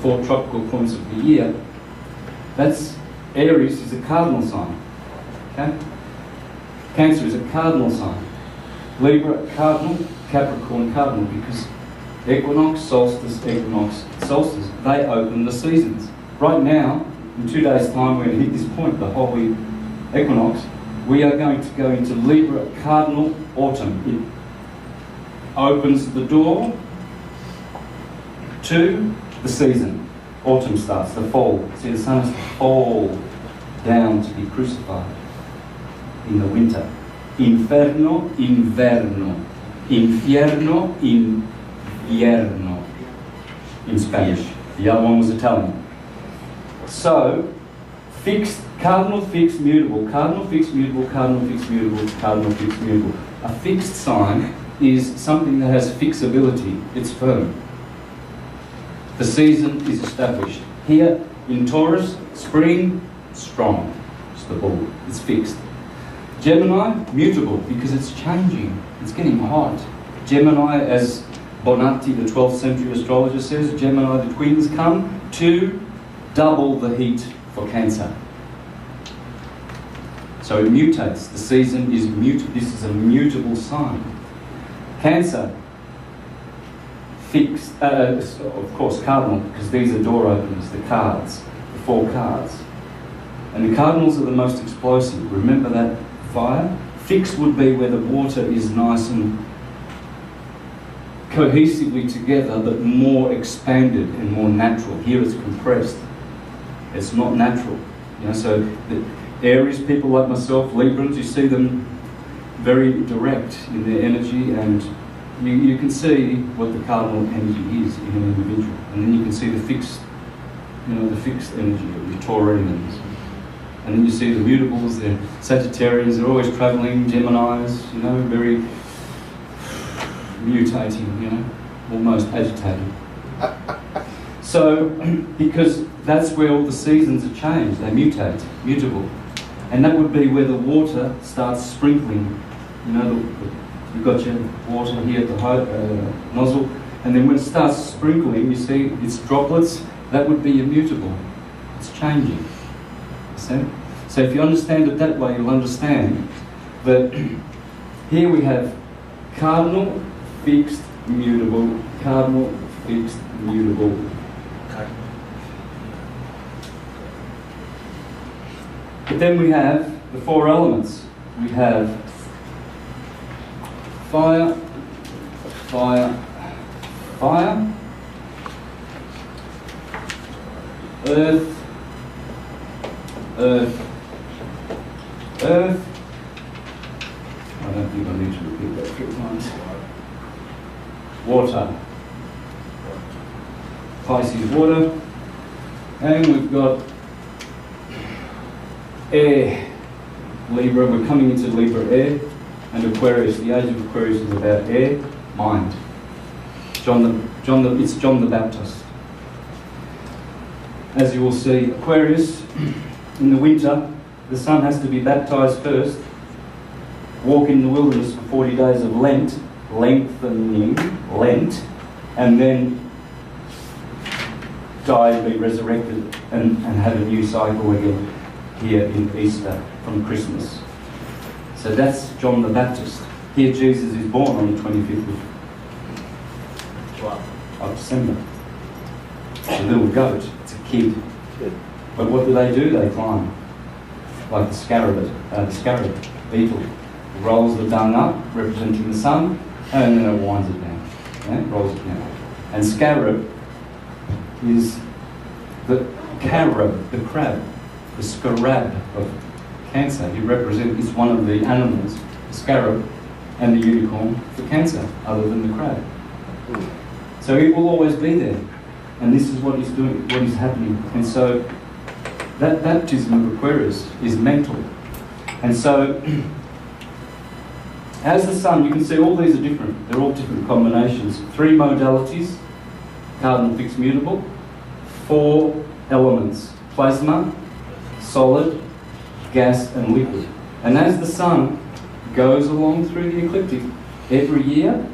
4 tropical points of the year, that's Aries is a cardinal sign. Okay? Cancer is a cardinal sign. Libra, cardinal. Capricorn, cardinal, because equinox, solstice, they open the seasons. Right now, in 2 days' time, we're going to hit this point, the holy equinox. We are going to go into Libra, cardinal, autumn. It opens the door to the season. Autumn starts, the fall. See, the sun has to fall down to be crucified in the winter. Inferno, inverno. Infierno, invierno in Spanish. The other one was Italian. So, fixed, cardinal, fixed, mutable, cardinal, fixed, mutable, cardinal, fixed, mutable, cardinal, fixed, mutable. A fixed sign is something that has fixability. It's firm. The season is established. Here in Taurus, spring, strong. It's the bull. It's fixed. Gemini, mutable, because it's changing. It's getting hot. Gemini, as Bonatti, the 12th century astrologer, says, Gemini, the twins, come to double the heat for Cancer. So it mutates. The season is mutable. This is a mutable sign. Cancer, fixed, of course, cardinal, because these are door openers, the cards, the 4 cards. And the cardinals are the most explosive. Remember that fire? Fixed would be where the water is nice and cohesively together, but more expanded and more natural. Here it's compressed. It's not natural. You know, so the Aries people like myself, Librans, you see them very direct in their energy, and you can see what the cardinal energy is in an individual. And then you can see the fixed, the fixed energy of the Taurians. And then you see the mutables, the Sagittarians, they're always travelling, Geminis, very mutating, almost agitated. So, because that's where all the seasons are changed, they mutate, mutable. And that would be where the water starts sprinkling. You've got your water here at the nozzle, and then when it starts sprinkling, you see its droplets, that would be immutable. It's changing. See? So if you understand it that way, you'll understand that here we have cardinal, fixed, mutable, cardinal, fixed, mutable. But then we have the 4 elements. We have fire, fire, fire, earth, earth, earth. I don't think I need to repeat that 3 times. Water. Pisces, water. And we've got air. Libra, we're coming into Libra, air. And Aquarius, the age of Aquarius is about air, mind. It's John the Baptist. As you will see, Aquarius, in the winter, the sun has to be baptized first, walk in the wilderness for 40 days of Lent, lengthening Lent, and then die and be resurrected and have a new cycle again here in Easter from Christmas. So that's John the Baptist. Here Jesus is born on the 25th of December. It's a little goat, it's a kid. But what do? They climb. Like the scarab beetle. It rolls the dung up, representing the sun, and then it winds it down. Yeah? Rolls it down. And scarab is the carab, the crab, the scarab of Cancer. It's one of the animals, the scarab and the unicorn for Cancer, other than the crab. So he will always be there. And this is what he's doing, what is happening. And so that baptism of Aquarius is mental. And so as the sun, you can see all these are different. They're all different combinations. 3 modalities, cardinal, fixed, mutable. 4 elements, plasma, solid, gas and liquid. And as the sun goes along through the ecliptic every year,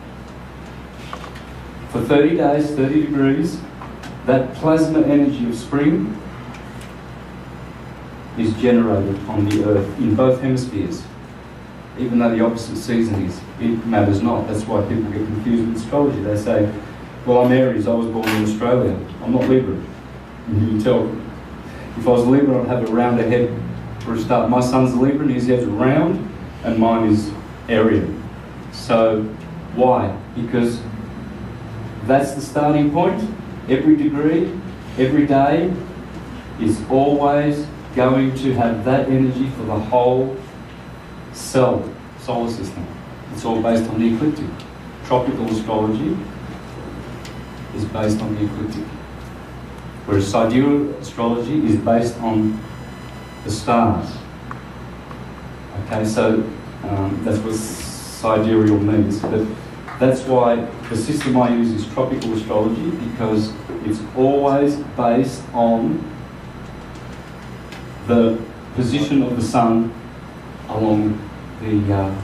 for 30 days, 30 degrees, That plasma energy of spring is generated on the earth in both hemispheres. Even though the opposite season is, it matters not. That's why people get confused with astrology. They say, well, I'm Aries, I was born in Australia. I'm not Libra. And you can tell, if I was Libra, I'd have a rounder head for a start. My son's a Libra and his head's round, and mine is Aryan. So, why? Because that's the starting point. Every degree, every day is always going to have that energy for the whole solar system. It's all based on the ecliptic. Tropical astrology is based on the ecliptic, whereas sidereal astrology is based on the stars. Okay, so that's what sidereal means. But that's why the system I use is tropical astrology, because it's always based on the position of the sun along the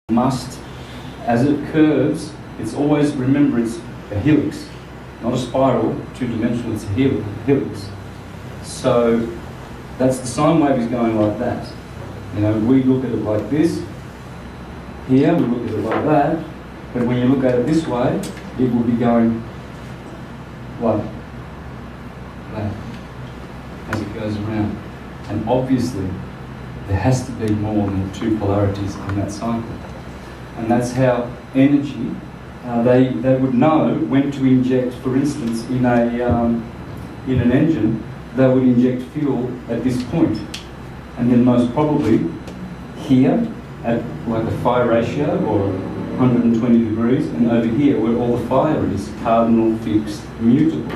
must, as it curves, it's always, remember, it's a helix, not a spiral, two-dimensional, it's a helix. So that's the sine wave is going like that. You know, we look at it like this. Here, we look at it like that. But when you look at it this way, it will be going like that as it goes around. And obviously, there has to be more than two polarities in that cycle. And that's how energy, they would know when to inject, for instance, in an engine, they would inject fuel at this point. And then most probably here at like a fire ratio or 120 degrees, and over here where all the fire is, cardinal, fixed, mutable.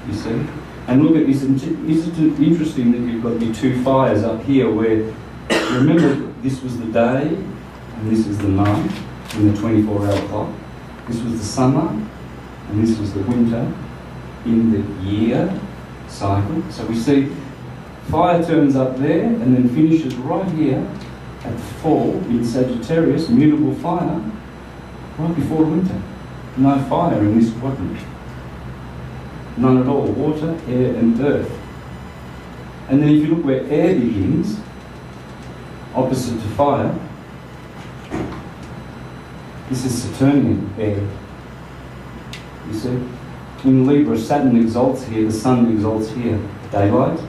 You see? And look at, isn't it interesting that you've got the two fires up here where, remember, this was the day and this is the night in the 24-hour clock. This was the summer and this was the winter in the year cycle. So we see fire turns up there and then finishes right here at the fall in Sagittarius, mutable fire, right before winter. No fire in this quadrant. None at all. Water, air and earth. And then if you look where air begins, opposite to fire, this is Saturnian air. You see? In Libra, Saturn exalts here, the sun exalts here. Daylight.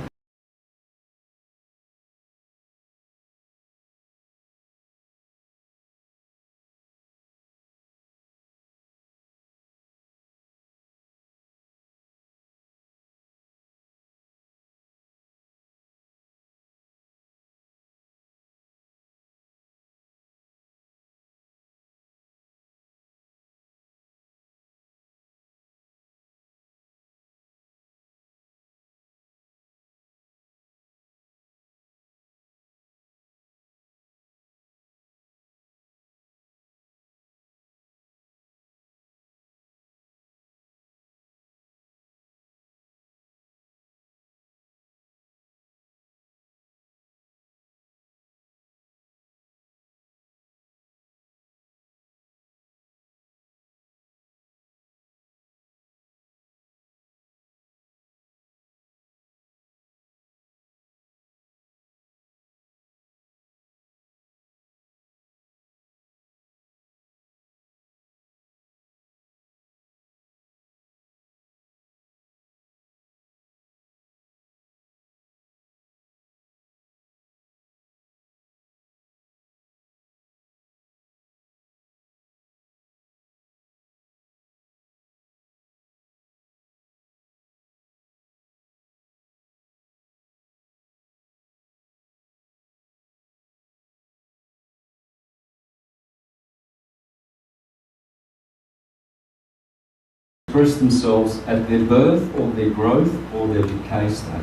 express themselves at their birth or their growth or their decay stage.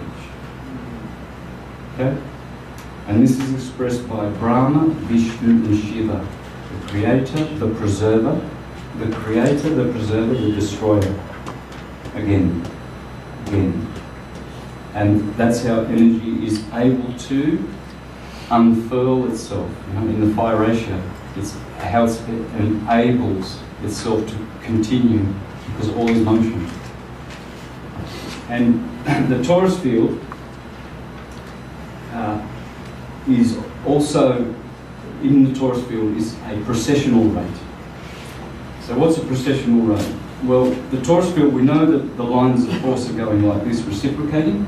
Okay? And this is expressed by Brahma, Vishnu and Shiva, the creator, the preserver, the creator, the preserver, the destroyer. Again. And that's how energy is able to unfurl itself. You know, in the phi ratio, it's how it enables itself to continue because all is motion. And the torus field is also, in the torus field, is a precessional rate. So what's a precessional rate? Well, the torus field, we know that the lines of force are going like this, reciprocating.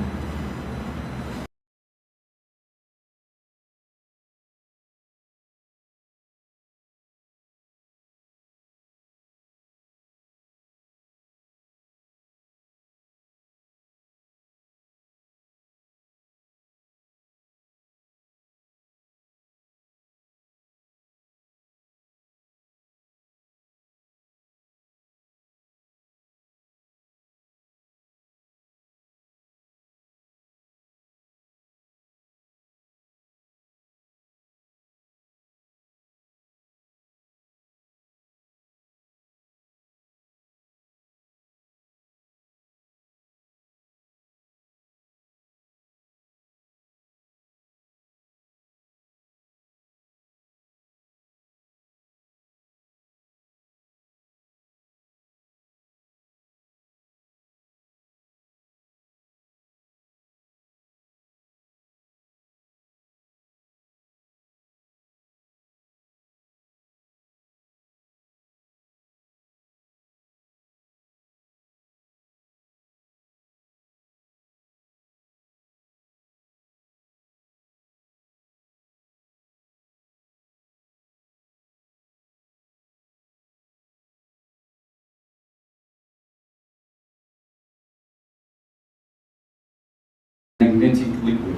Magnetic liquid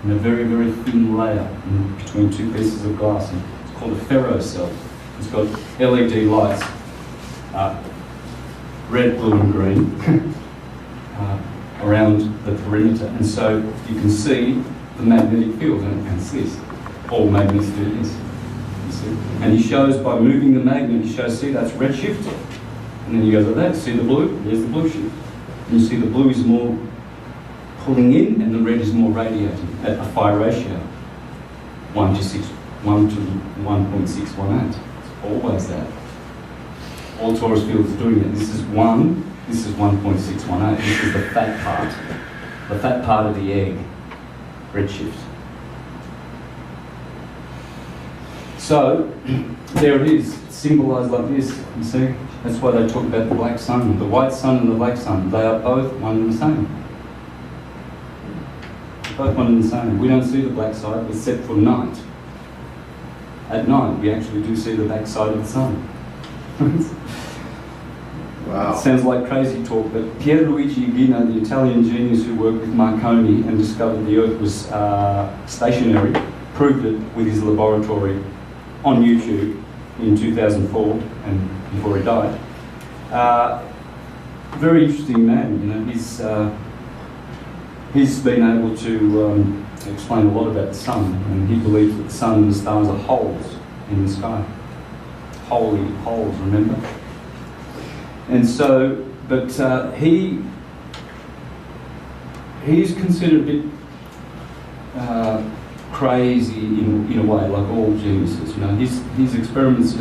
in a very, very thin layer between two pieces of glass. And it's called a ferrocell. It's got LED lights, red, blue and green, around the perimeter. And so you can see the magnetic field, and it's this. All magnets do this. You see? And he shows, by moving the magnet, he shows, see, that's redshift. And then you go like that, see the blue? There's the blue shift. And you see the blue is more pulling in, and the red is more radiating at a phi ratio, 1 to 1.618. It's always that. All torus fields are doing it. This is 1, this is 1.618. This is the fat part of the egg, redshift. So, there it is, it's symbolised like this, you see? That's why they talk about the black sun. The white sun and the black sun, they are both one and the same. Both one and the same. We don't see the black side except for night. At night, we actually do see the back side of the sun. Wow. It sounds like crazy talk, but Pierluigi Ghina, the Italian genius who worked with Marconi and discovered the Earth was stationary, proved it with his laboratory on YouTube in 2004, and before he died. Very interesting man, you know. He's been able to explain a lot about the sun, and he believes that the sun and the stars are holes in the sky. Holy holes, remember? And so, but he's considered a bit crazy in a way, like all geniuses. You know, his experiments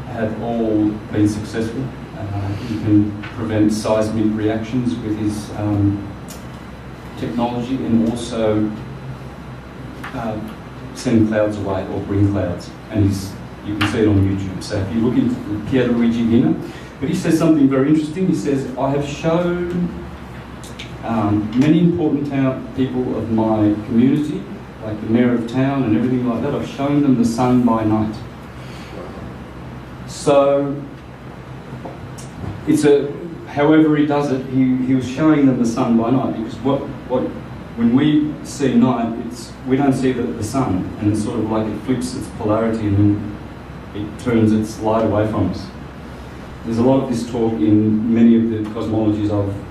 have all been successful. He can prevent seismic reactions with his technology, and also send clouds away or bring clouds. And you can see it on YouTube. So if you look into Pierluigi Ghina, but he says something very interesting. He says, I have shown many important people of my community, like the mayor of town and everything like that, I've shown them the sun by night. So however he does it, he was showing them the sun by night, because when we see night, we don't see the sun, and it's sort of like it flips its polarity and then it turns its light away from us. There's a lot of this talk in many of the cosmologies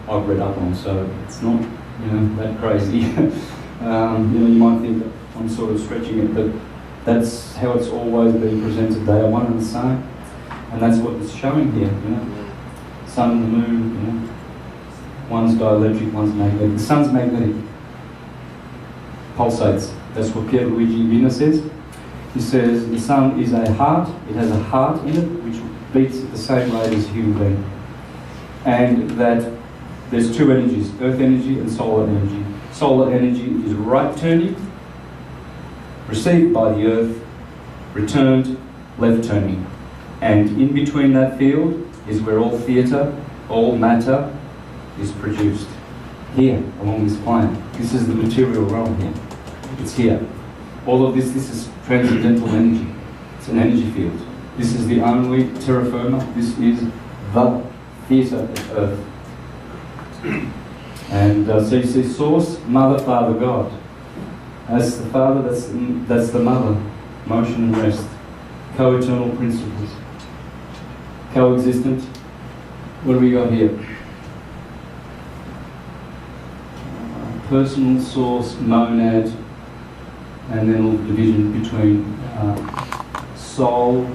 I've read up on, so it's not, that crazy. You might think that I'm sort of stretching it, but that's how it's always been presented. They are one and the same, and that's what it's showing here. Sun and the moon. One's dielectric, one's magnetic. The sun's magnetic, pulsates. That's what Pierluigi Vina says. He says the sun is a heart. It has a heart in it, which beats at the same rate as a human being, and that there's two energies: earth energy and solar energy. Solar energy is right turning, received by the earth, returned left turning, and in between that field is where all theatre, all matter is produced. Here, along this plane. This is the material realm here. It's here. All of this is transcendental energy. It's an energy field. This is the only terra firma. This is the theatre of Earth. And so you see source, mother, father, God. That's the father, that's the mother. Motion and rest. Co-eternal principles. Coexistent. What do we got here? Personal, source, monad, and then a little division between soul.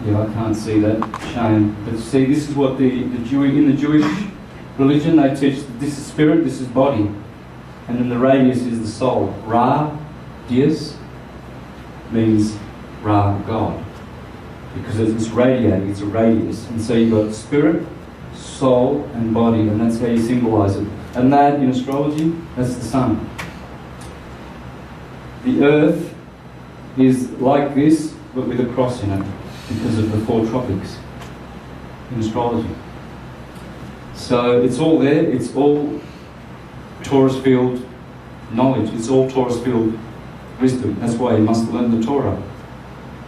Yeah, I can't see that. Shame. But see, this is what in the Jewish religion they teach that this is spirit, this is body, and then the radius is the soul. Ra, dias, means Ra, God, because it's radiating. It's a radius, and so you've got spirit, soul, and body, and that's how you symbolize it. And that, in astrology, that's the sun. The earth is like this, but with a cross in it, because of the four tropics in astrology. So it's all there, it's all Taurus field knowledge, it's all Taurus field wisdom. That's why you must learn the Torah.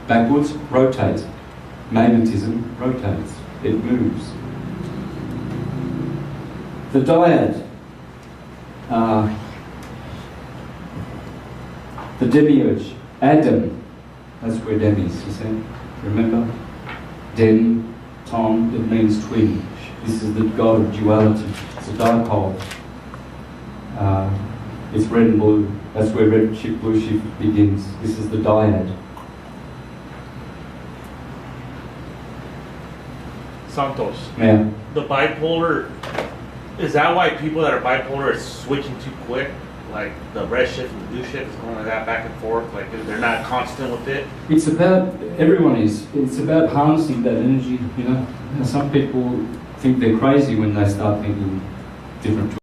Backwards, rotate. Magnetism rotates, it moves. The dyad. The demiurge, Adam, that's where Dem is, you see? Remember? Dem, Tom, it means twin. This is the god of duality. It's a dipole. It's red and blue. That's where red shift, blue shift begins. This is the dyad. Santos. Yeah. The bipolar, is that why people that are bipolar are switching too quick? Like the red shift and the blue shift is going like that back and forth, like they're not constant with it? It's about, everyone is. It's about harnessing that energy, Some people think they're crazy when they start thinking different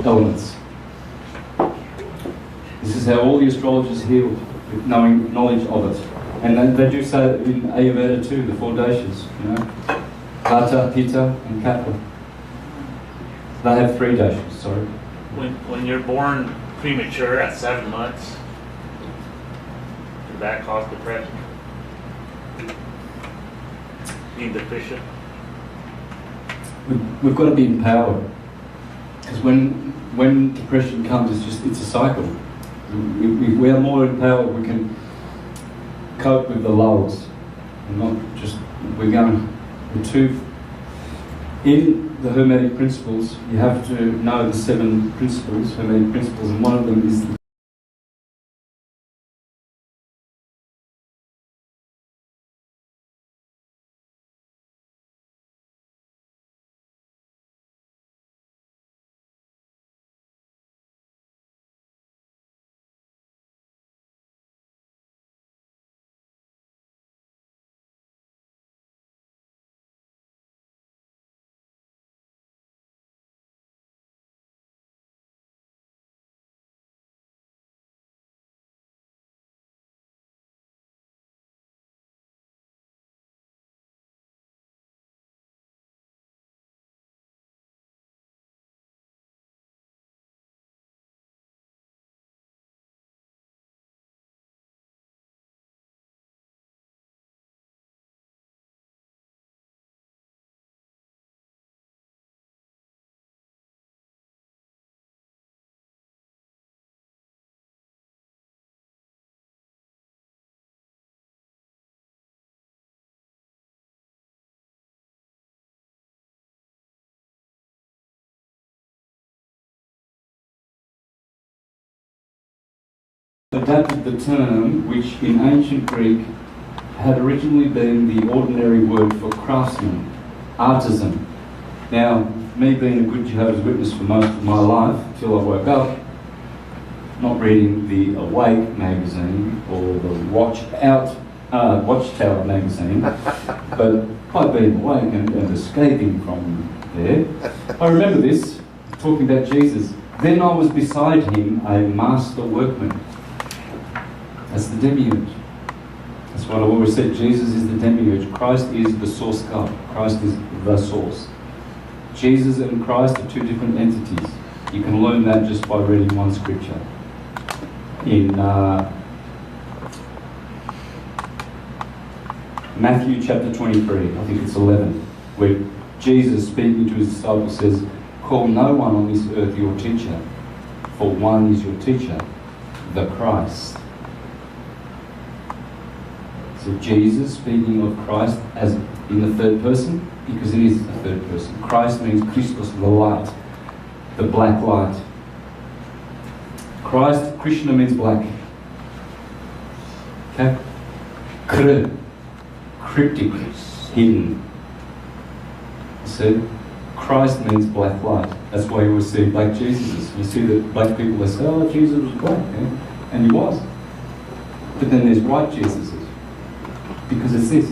elements. This is how all the astrologers healed, with knowledge of it. And they do say it in Ayurveda too, the four dashas, Vata, Pitta, and Kapha. They have three dashas, sorry. When you're born premature at 7 months, does that cause depression? Being deficient? We've got to be empowered. Because when depression comes, it's a cycle. If we are more empowered, we can cope with the lulls. And not just, in the Hermetic principles, you have to know the 7 principles, Hermetic principles, and one of them is adapted the term, which in ancient Greek had originally been the ordinary word for craftsman, artisan. Now, me being a good Jehovah's Witness for most of my life, until I woke up, not reading the Awake magazine or the Watchtower magazine, but by being awake and escaping from there, I remember this, talking about Jesus. Then I was beside him, a master workman. That's the demiurge. That's what I've always said. Jesus is the demiurge. Christ is the source God. Christ is the source. Jesus and Christ are two different entities. You can learn that just by reading one scripture. In Matthew chapter 23, I think it's 11, where Jesus, speaking to his disciples, says, "Call no one on this earth your teacher, for one is your teacher, the Christ." So Jesus speaking of Christ as in the third person, because it is the third person. Christ means Christos, the light, the black light. Christ, Krishna means black. Okay? Cryptic, hidden. See? Christ means black light. That's why you always see black Jesuses. You see that black people, they say, "Oh, Jesus was black," eh? And he was. But then there's white Jesuses. Because it's this.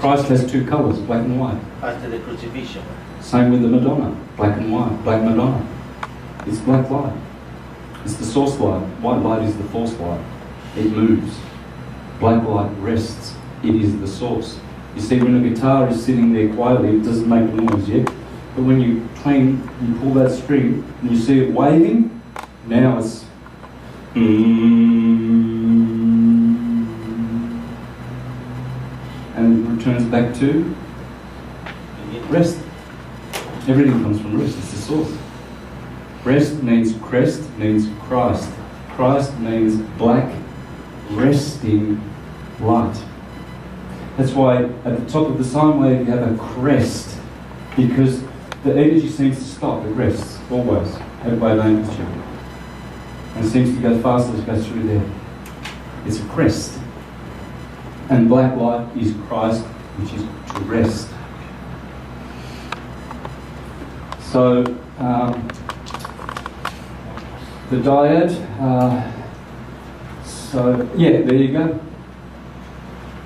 Christ has two colours, black and white. After the crucifixion. Same with the Madonna, black and white, black Madonna. It's black light. It's the source light. White light is the false light. It moves. Black light rests. It is the source. You see, when a guitar is sitting there quietly, it doesn't make a noise yet. But when you pull that string and you see it waving, now it's and it returns back to rest. Everything comes from rest. It's the source. Rest means crest, means Christ. Christ means black, resting light. That's why at the top of the sine wave you have a crest, because the energy seems to stop. It rests, always, at wave amplitude. And it seems to go faster as it goes through there. It's a crest. And black light is Christ, which is to rest. So, the dyad, there you go.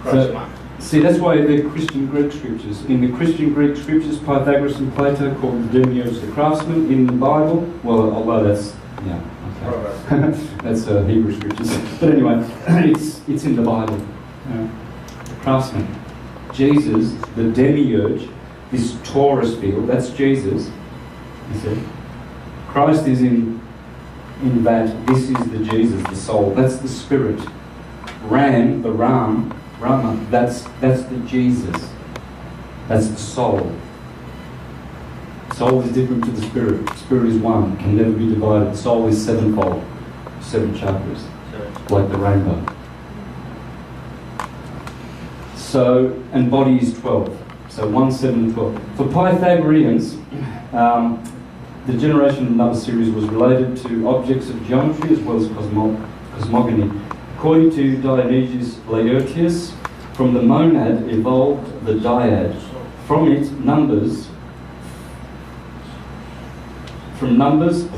So, see, that's why they're Christian Greek scriptures. In the Christian Greek scriptures, Pythagoras and Plato called the demiurge the craftsman. In the Bible, well, although that's, yeah, okay. That's Hebrew scriptures. But anyway, it's in the Bible. The craftsman. Jesus, the demiurge, this torus field, that's Jesus. You see? Christ is in that, this is the Jesus, the soul. That's the spirit. Rama, that's the Jesus. That's the soul. Soul is different to the spirit. Spirit is one, can never be divided. Soul is sevenfold, 7 chakras, like the rainbow. So, and body is 12. So 1, 7, and 12. For Pythagoreans, the generation of number series was related to objects of geometry as well as cosmogony. According to Dionysius Laertius, from the monad evolved the dyad. From it,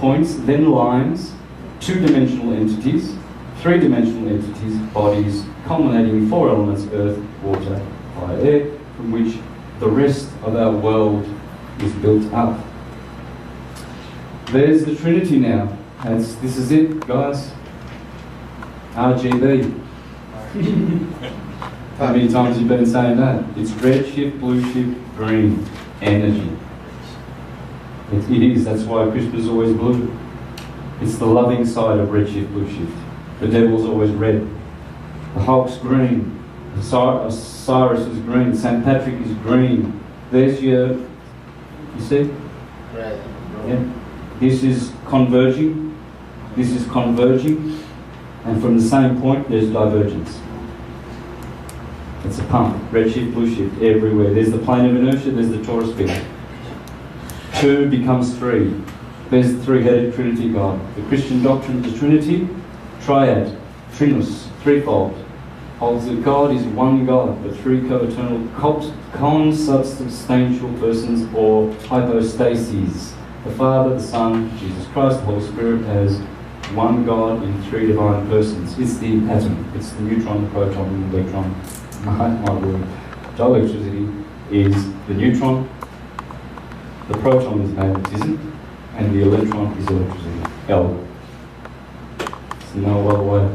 points, then lines, 2-dimensional entities, 3-dimensional entities, bodies, culminating in 4 elements: earth, water, fire, air, from which the rest of our world is built up. There's the Trinity now. This is it, guys. RGB. How many times have you been saying that? It's red shift, blue shift, green. Energy. It is. That's why Christmas is always blue. It's the loving side of red shift, blue shift. The devil's always red. The Hulk's green. Cyrus is green. St. Patrick is green. There's your, you see? Red. Yeah. This is converging. This is converging. And from the same point, there's divergence. It's a pump. Red shift, blue shift, everywhere. There's the plane of inertia, there's the torus field. 2 becomes 3. There's the three-headed Trinity God. The Christian doctrine of the Trinity, triad, trinus, threefold, holds that God is one God, but three co-eternal, consubstantial persons or hypostases. The Father, the Son, Jesus Christ, the Holy Spirit as one God in three divine persons. It's the atom. It's the neutron, the proton, the electron. My word. Dielectricity is the neutron, the proton is magnetism, and the electron is electricity. L. There's no other way.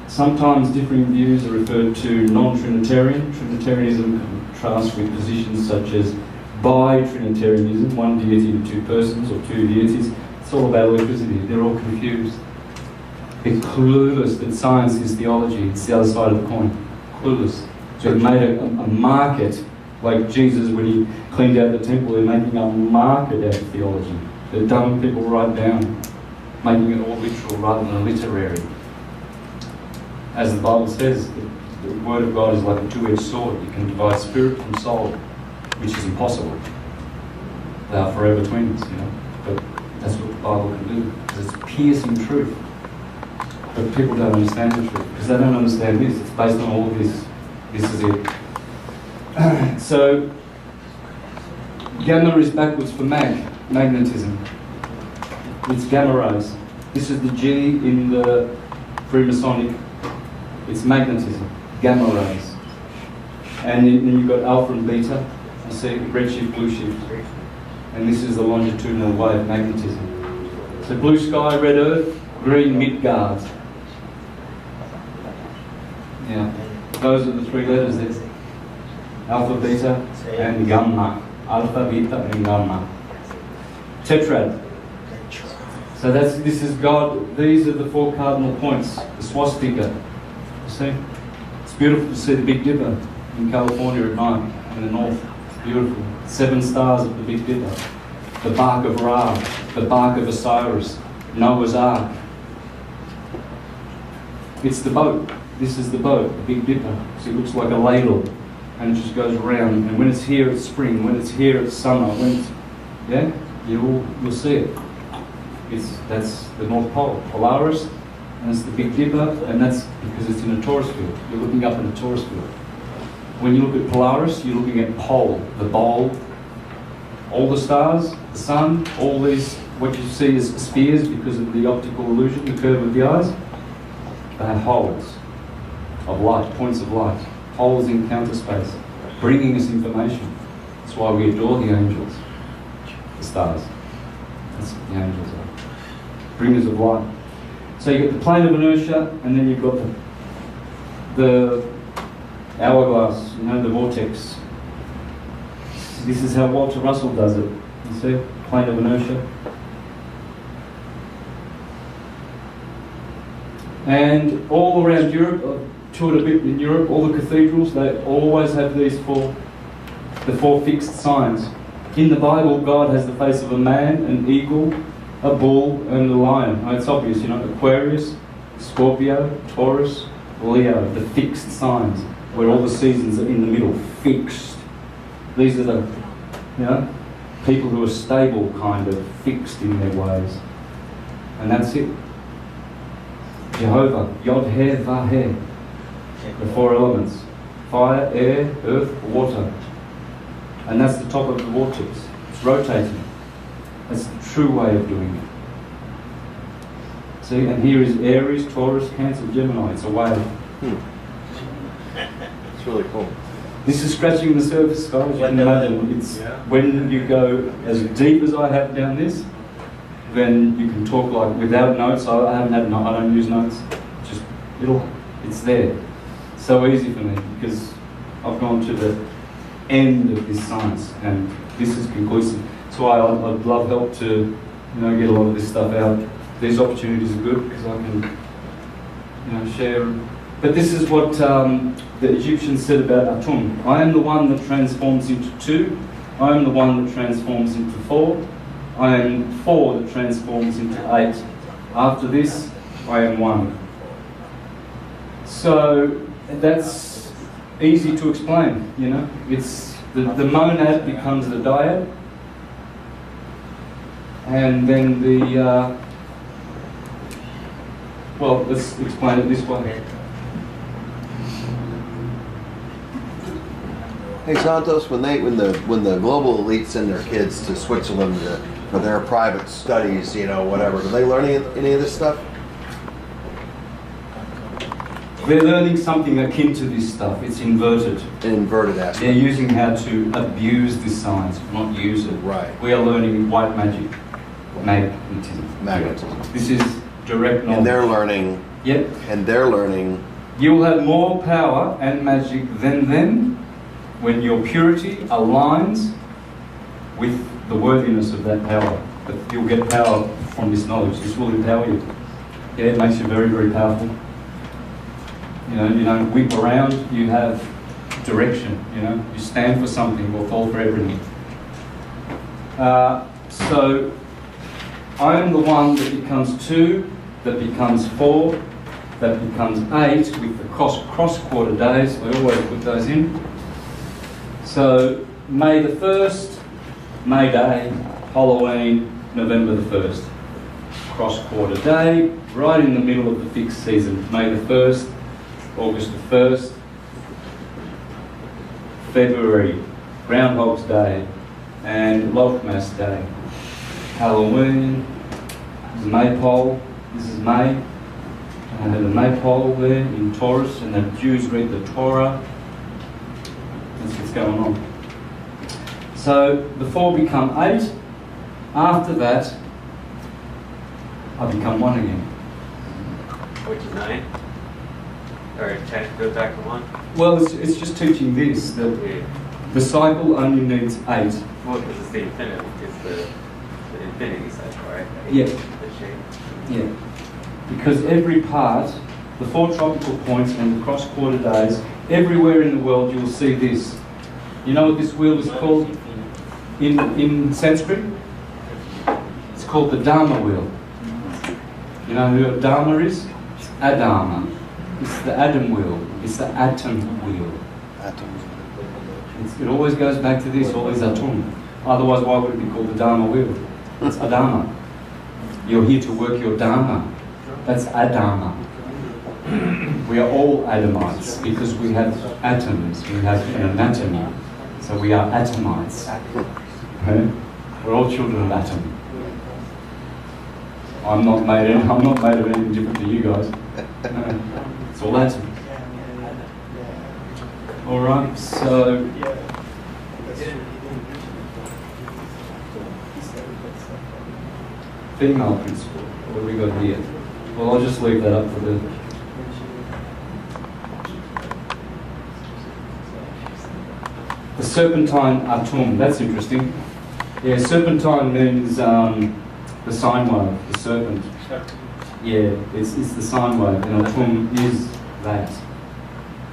Sometimes differing views are referred to non-Trinitarian. Trinitarianism contrasts with positions such as bi-Trinitarianism, one deity to two persons or two deities. It's all about electricity. They're all confused. They're clueless that science is theology. It's the other side of the coin. Clueless. They've made a market, like Jesus when he cleaned out the temple, they're making a market out of theology. They're dumbing people right down, making it all literal rather than literary. As the Bible says, the Word of God is like a two-edged sword. You can divide spirit from soul, which is impossible. They are forever twins, you know. But that's what the Bible can do, because it's piercing truth. But people don't understand the truth, because they don't understand this. It's based on all of this. This is it. So, gamma is backwards for magnetism. It's gamma rays. This is the G in the Freemasonic. It's magnetism, gamma rays. And then you've got alpha and beta. You see, red shift, blue shift. And this is the longitudinal wave, magnetism. So blue sky, red earth, green Midgard. Yeah, those are the three letters there. Alpha, beta, and gamma. Alpha, beta, and gamma. Tetrad. So this is God. These are the four cardinal points. The swastika. You see? It's beautiful to see the Big Dipper in California at night, in the north. It's beautiful. 7 stars of the Big Dipper. The bark of Ra. The bark of Osiris. Noah's Ark. It's the boat. This is the boat, the Big Dipper. So it looks like a ladle. And it just goes around. And when it's here, it's spring. When it's here, it's summer. When it's, yeah, you'll see it. That's the North Pole, Polaris, and it's the Big Dipper, and that's because it's in a torus field. You're looking up in a torus field. When you look at Polaris, you're looking at pole, the bowl, all the stars, the sun, all these, what you see as spheres because of the optical illusion, the curve of the eyes, they have holes of light, points of light, holes in counter space, bringing us information. That's why we adore the angels, the stars. That's what the angels are. Bringers of light. So you've got the plane of inertia, and then you've got the hourglass, you know, the vortex. This is how Walter Russell does it. You see, plane of inertia. And all around Europe, I've toured a bit in Europe, all the cathedrals, they always have the four fixed signs. In the Bible, God has the face of a man, an eagle, a bull, and a lion. Now, it's obvious, you know, Aquarius, Scorpio, Taurus, Leo, the fixed signs, where all the seasons are in the middle, fixed. These are the, you know, people who are stable, kind of, fixed in their ways. And that's it. Jehovah, Yod-Heh, Vah-Heh, the 4 elements. Fire, air, earth, water. And that's the top of the vortex. It's rotating. That's the true way of doing it. See, and here is Aries, Taurus, Cancer, Gemini. It's a wave. It's really cool. This is scratching the surface, guys. You can imagine. It's when you go as deep as I have down this, then you can talk like without notes. I haven't had I don't use notes. Just it's there. So easy for me because I've gone to the end of this science, and this is conclusive. That's why I'd love help to, get a lot of this stuff out. These opportunities are good because I can, share. But this is what the Egyptians said about Atum. I am the one that transforms into 2. I am the one that transforms into 4. I am 4 that transforms into 8. After this, I am 1. So that's easy to explain, It's the monad becomes the dyad, And then the, well, let's explain it this way. Hey Santos, when the global elite send their kids to Switzerland for their private studies, you know, whatever, do they learn any of this stuff? They're learning something akin to this stuff. It's inverted. Inverted aspect. They're using how to abuse this science, not use it. Right. We are learning white magic, magnetism. Magnetism. This is direct knowledge. And they're learning. Yep. And they're learning. You will have more power and magic than them when your purity aligns with the worthiness of that power. But you'll get power from this knowledge. This will empower you. Yeah, it makes you very, very powerful. You know, you don't whip around, you have direction, you know. You stand for something or fall for everything. So, I am the one that becomes 2, that becomes 4, that becomes 8 with the cross quarter days. I always put those in. So, May the 1st, May Day, Halloween, November the 1st. Cross quarter day, right in the middle of the fixed season. May the 1st, August the 1st, February, Groundhog's Day, and Lochmas Day. Halloween, this is Maypole, this is May. I have a Maypole there in Taurus, and the Jews read the Torah. That's what's going on. So the 4 become 8. After that, I become 1 again. Which is 9? Or 10 goes back to 1? Well, it's just teaching this, that the cycle only needs 8. Well, because it's the infinity. It's the infinity cycle, right? Yeah. The shape. Yeah. Because every part, the 4 tropical points and the cross-quarter days, everywhere in the world you will see this. You know what this wheel is called in Sanskrit? It's called the Dharma wheel. You know who a Dharma is? It's Adama. It's the Adam wheel. It's the atom wheel. It always goes back to this, all these atom. Otherwise, why would it be called the Dharma wheel? It's Adama. You're here to work your Dharma. That's Adama. We are all Adamites because we have atoms, we have an anatomy. So we are atomites. Okay? We're all children of atom. I'm not made of anything different to you guys. It's all atom. Alright, so female principle. What have we got here? Well, I'll just leave that up for the serpentine atum. That's interesting. Yeah, serpentine means the sine wave, the serpent. Yeah, it's the sine wave, and atum is that.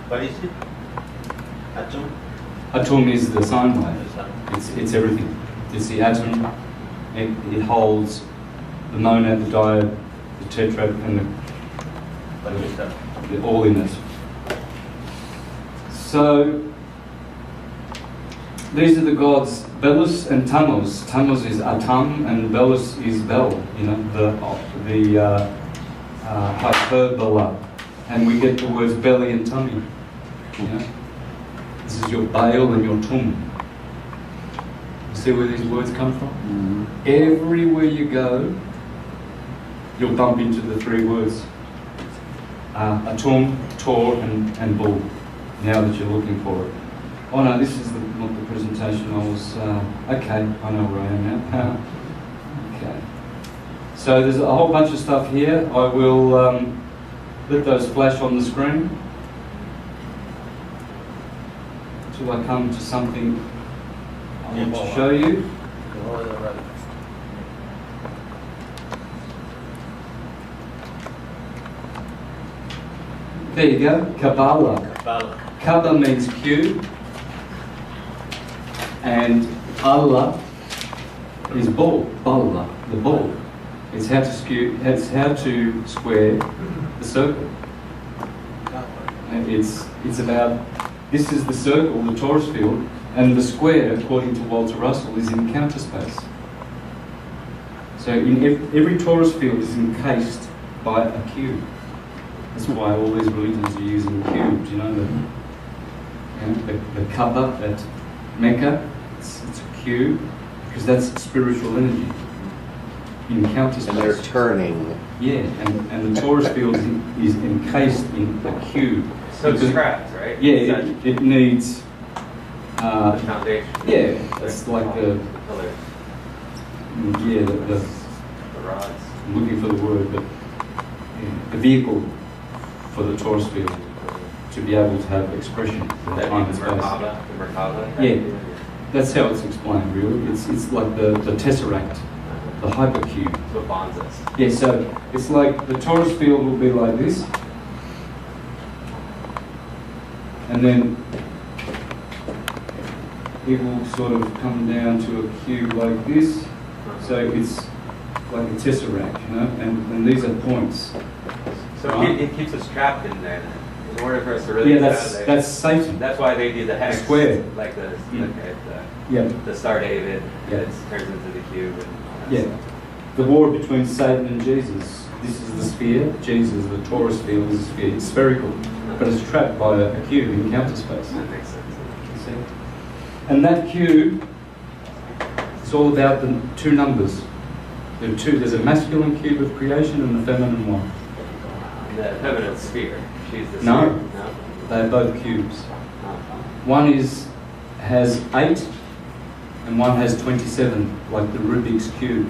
What is it? Atom? Atom is the sine wave. It's everything. It's the atom. It holds the monad, the dyad, the tetrad, and the all in it. So these are the gods Belus and Tammuz. Tammuz is Atam and Belus is Bel. You know the hyperbola, and we get the words belly and tummy. You know, this is your Baal and your Tum. You see where these words come from? Mm-hmm. Everywhere you go, you'll bump into the 3 words: Atum, Tor, and Bull. Now that you're looking for it. Oh no, this is not the presentation. I was okay. I know where I am now. Okay. So there's a whole bunch of stuff here. I will let those flash on the screen until I come to something I want to show you. There you go. Kabbalah. Kaba means Q, and Allah is ball. Balla, the ball. It's how to square the circle. And it's about, this is the circle, the torus field, and the square, according to Walter Russell, is in counter space. So in every torus field is encased by a cube. That's why all these religions are using cubes. You know, the Kaaba at Mecca, it's a cube because that's spiritual energy in counter space. And they're turning. Yeah, and the torus field is encased in a cube. So it's trapped, right? Yeah, it needs. The foundation. Yeah, it's like the Pillars, the the rods. I'm looking for the word, but the vehicle for the torus field to be able to have expression in That time and means space. the Merkaba. Yeah, that's how it's explained, really. It's like the tesseract, the hypercube. So it bonds us. Yeah, so it's like the torus field will be like this, and then it will sort of come down to a cube like this. So it's like a tesseract, you know, and these are points. So Right. it keeps us trapped in there. In order for us to really Yeah, get out of there. that's Satan. That's why they do the hex. Square. Like the Yeah, the Star David. Yeah. It turns into the cube and all that yeah. stuff. The war between Satan and Jesus. This is the sphere. Jesus, the torus field, is a sphere. It's spherical, but it's trapped by a cube in counter space. That makes sense. You see? And that cube is all about the two numbers. There are two. There's a masculine cube of creation and a feminine one. And the feminine sphere. She's the No. sphere. No. They're both cubes. No. One has 8 and one has 27, like the Rubik's cube.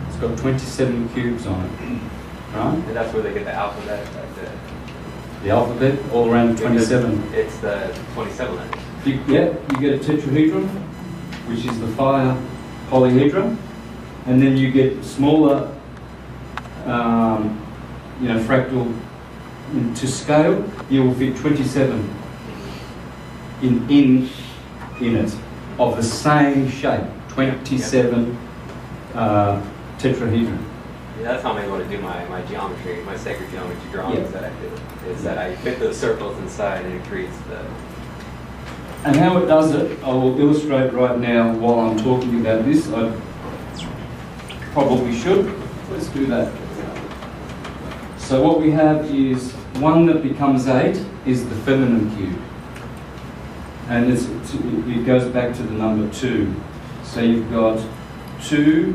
It's got 27 cubes on it, right? And that's where they get the alphabet. Like The alphabet, all around 27. It's the 27 letters. You get a tetrahedron, which is the fire polyhedron, and then you get smaller, fractal to scale. You will fit 27 in it of the same shape. 27 tetrahedron. Yeah, that's how I'm able to do my geometry, my sacred geometry drawings Yeah. that I do. Is that I fit those circles inside and it creates the. And how it does it, I will illustrate right now while I'm talking about this. I probably should. Let's do that. So what we have is 1 that becomes 8 is the feminine cube. And it goes back to the number 2. So you've got 2,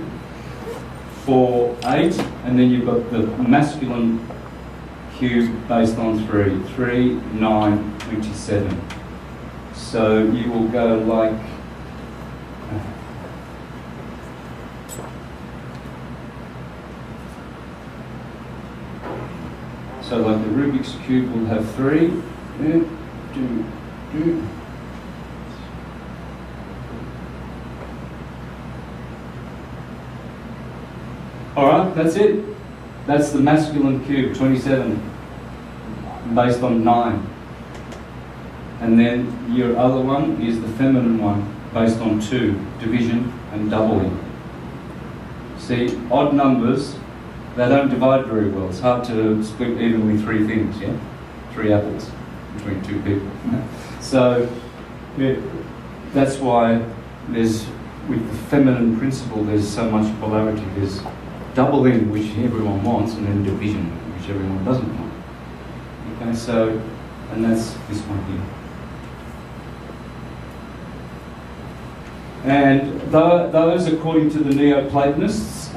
4, 8, and then you've got the masculine cube based on 3. 3, 9, 27. So you will go like so like the Rubik's cube will have 3. Alright, that's it. That's the masculine cube, 27, based on 9. And then your other one is the feminine one, based on 2, division and doubling. See, odd numbers, they don't divide very well. It's hard to split evenly 3 things, yeah? 3 apples between 2 people. So, that's why with the feminine principle, there's so much polarity. There's doubling, which everyone wants, and then division, which everyone doesn't want. Okay, so, and that's this one here. And those, according to the Neoplatonists,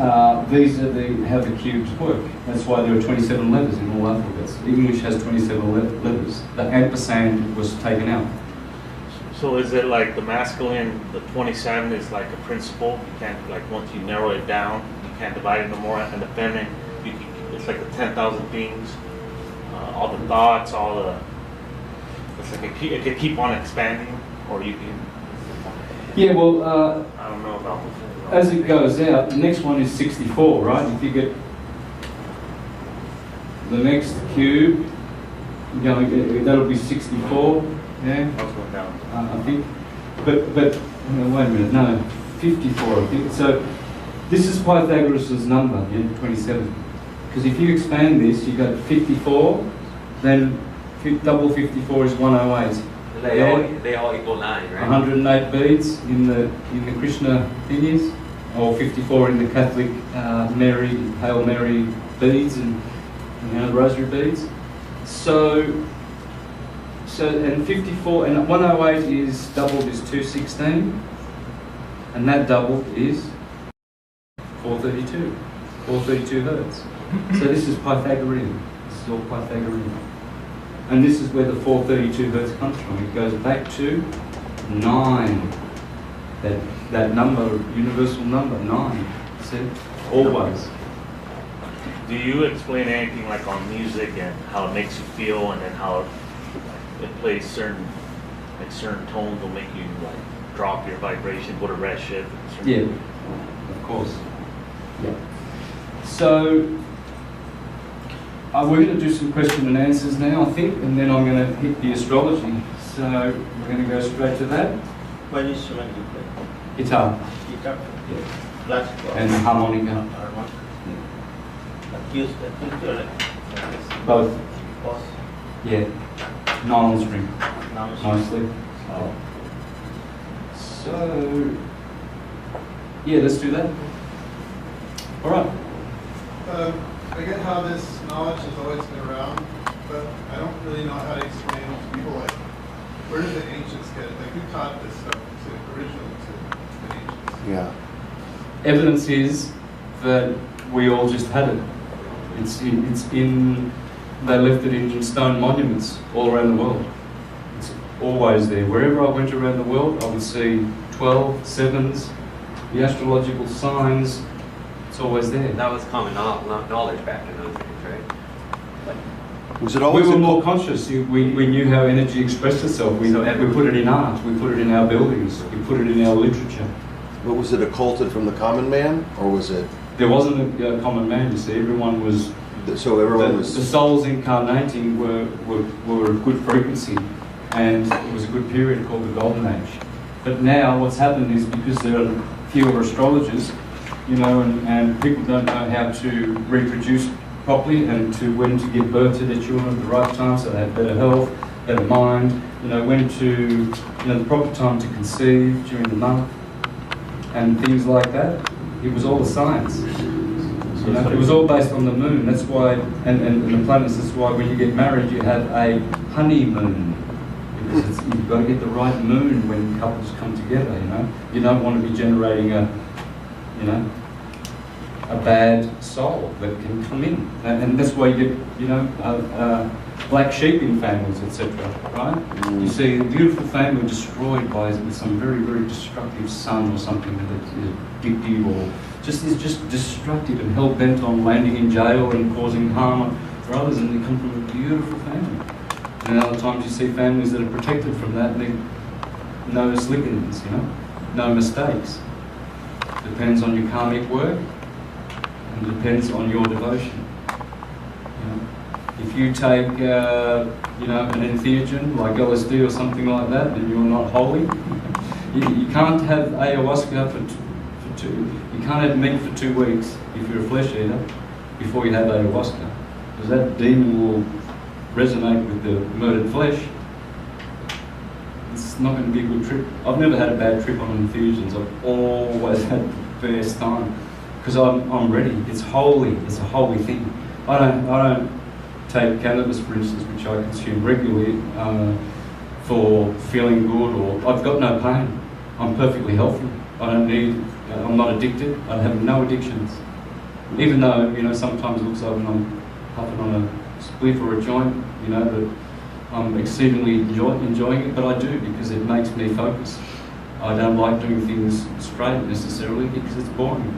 these are how the cubes work. That's why there are 27 letters in all alphabets. English has 27 letters. The ampersand was taken out. So is it like the masculine, the 27 is like a principle? You can't, like, once you narrow it down, you can't divide it no more. And the feminine, it's like the 10,000 things, all the thoughts, it's like it could keep on expanding, or you can. Yeah, well, I don't know about. as it goes out, the next one is 64, right? If you get the next cube, that'll be 64. Yeah. I was going down. I think, but wait a minute, no, 54 I think. So this is Pythagoras' number, yeah, 27. Because if you expand this, you got 54, then double 54 is 108. They all equal 9, right? 108 beads in the Krishna thingies. or 54 in the Catholic Mary, Hail Mary beads and the rosary beads. So and 54 and 108 is doubled is 216, and that doubled is 432 hertz. So this is Pythagorean. This is all Pythagorean. And this is where the 432 hertz comes from. It goes back to 9. That number, universal number, 9. See? Always. Do you explain anything like on music and how it makes you feel, and then how it plays certain tones will make you like drop your vibration, go to redshift? Yeah, of course. Yeah. So we're going to do some question and answers now, I think, and then I'm going to hit the astrology. So we're going to go straight to that. What instrument do you play? Guitar. Guitar? Yeah. Classical? And harmonica. Harmonica. Acoustic or like Both. both? Yeah. Nylon string. Mostly. Mostly. So, yeah, let's do that. All right. I get how this knowledge has always been around, but I don't really know how to explain to people, like, where did the ancients get it? Like, who taught this stuff originally to the ancients? Yeah. Evidence is that we all just had it. They left it in stone monuments all around the world. It's always there. Wherever I went around the world, I would see 12, 7s, the astrological signs. It's always there. That was common knowledge back in those days, right? Was it always We were more conscious. We knew how energy expressed itself. We put it in art. We put it in our buildings. We put it in our literature. But was it occulted from the common man, or was it? There wasn't a common man, you see. Everyone was. So everyone The was. souls incarnating were of good frequency, and it was a good period called the Golden Age. But now what's happened is because there are fewer astrologers, and people don't know how to reproduce properly and to when to give birth to their children at the right time, so they have better health, better mind, when to, the proper time to conceive during the month, and things like that. It was all the science. It was all based on the moon. That's why, and the planets. That's why when you get married, you have a honeymoon, because you've got to get the right moon when couples come together. You don't want to be generating a bad soul that can come in, and that's why you get black sheep in families, etc. Right? You see a beautiful family destroyed by some very, very destructive son or something that is addictive or is just destructive and hell bent on landing in jail and causing harm for others, and they come from a beautiful family. And other times you see families that are protected from that, and no slickings, no mistakes. Depends on your karmic work, and depends on your devotion. If you take, an entheogen like LSD or something like that, then you're not holy. You can't have ayahuasca for 2. You can't have meat for 2 weeks if you're a flesh eater before you have ayahuasca, because that demon will resonate with the murdered flesh. It's not going to be a good trip. I've never had a bad trip on entheogens. I've always had the best time because I'm ready. It's holy. It's a holy thing. I don't take cannabis, for instance, which I consume regularly for feeling good, or I've got no pain. I'm perfectly healthy. I'm not addicted. I have no addictions. Even though, sometimes it looks like when I'm puffing on a spliff or a joint, that I'm exceedingly enjoying it, but I do because it makes me focus. I don't like doing things straight necessarily because it's boring,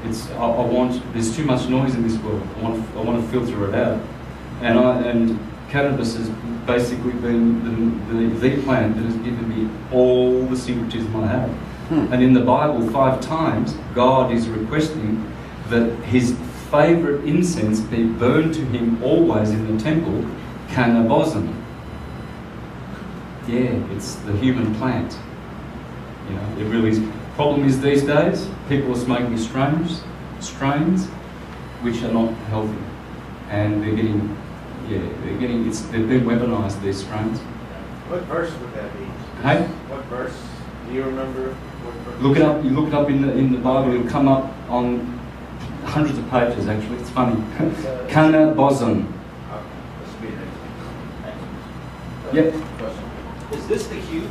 there's too much noise in this world. I want to filter it out, and cannabis has basically been the plant that has given me all the syncretism I have. And in the Bible, 5 times, God is requesting that his favourite incense be burned to him always in the temple, cannabosum. Yeah, it's the human plant. It really is. Problem is these days, people are smoking strains which are not healthy, and they've been weaponized, these strains. What verse would that be? Hey? What verse? Do you remember Look it up. You look it up in the Bible. It'll come up on hundreds of pages. Actually, it's funny. Kana boson. Yep. Is this the cube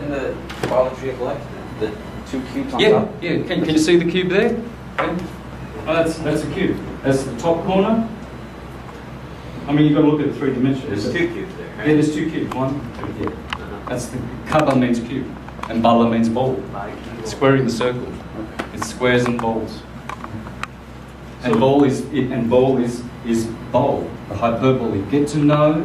in the biology of life? The two cubes on Yeah. top? Yeah. Can you see the cube there? Okay. Oh, that's a cube. That's the top corner. I mean, you've got to look at it three dimensions. There's two cubes there, right? Yeah, there's two cubes. One, two, yeah. That's the kaba means cube, and bala means ball. Squaring the circle. It's squares and balls. And ball is bowl. The hyperbole. Get to know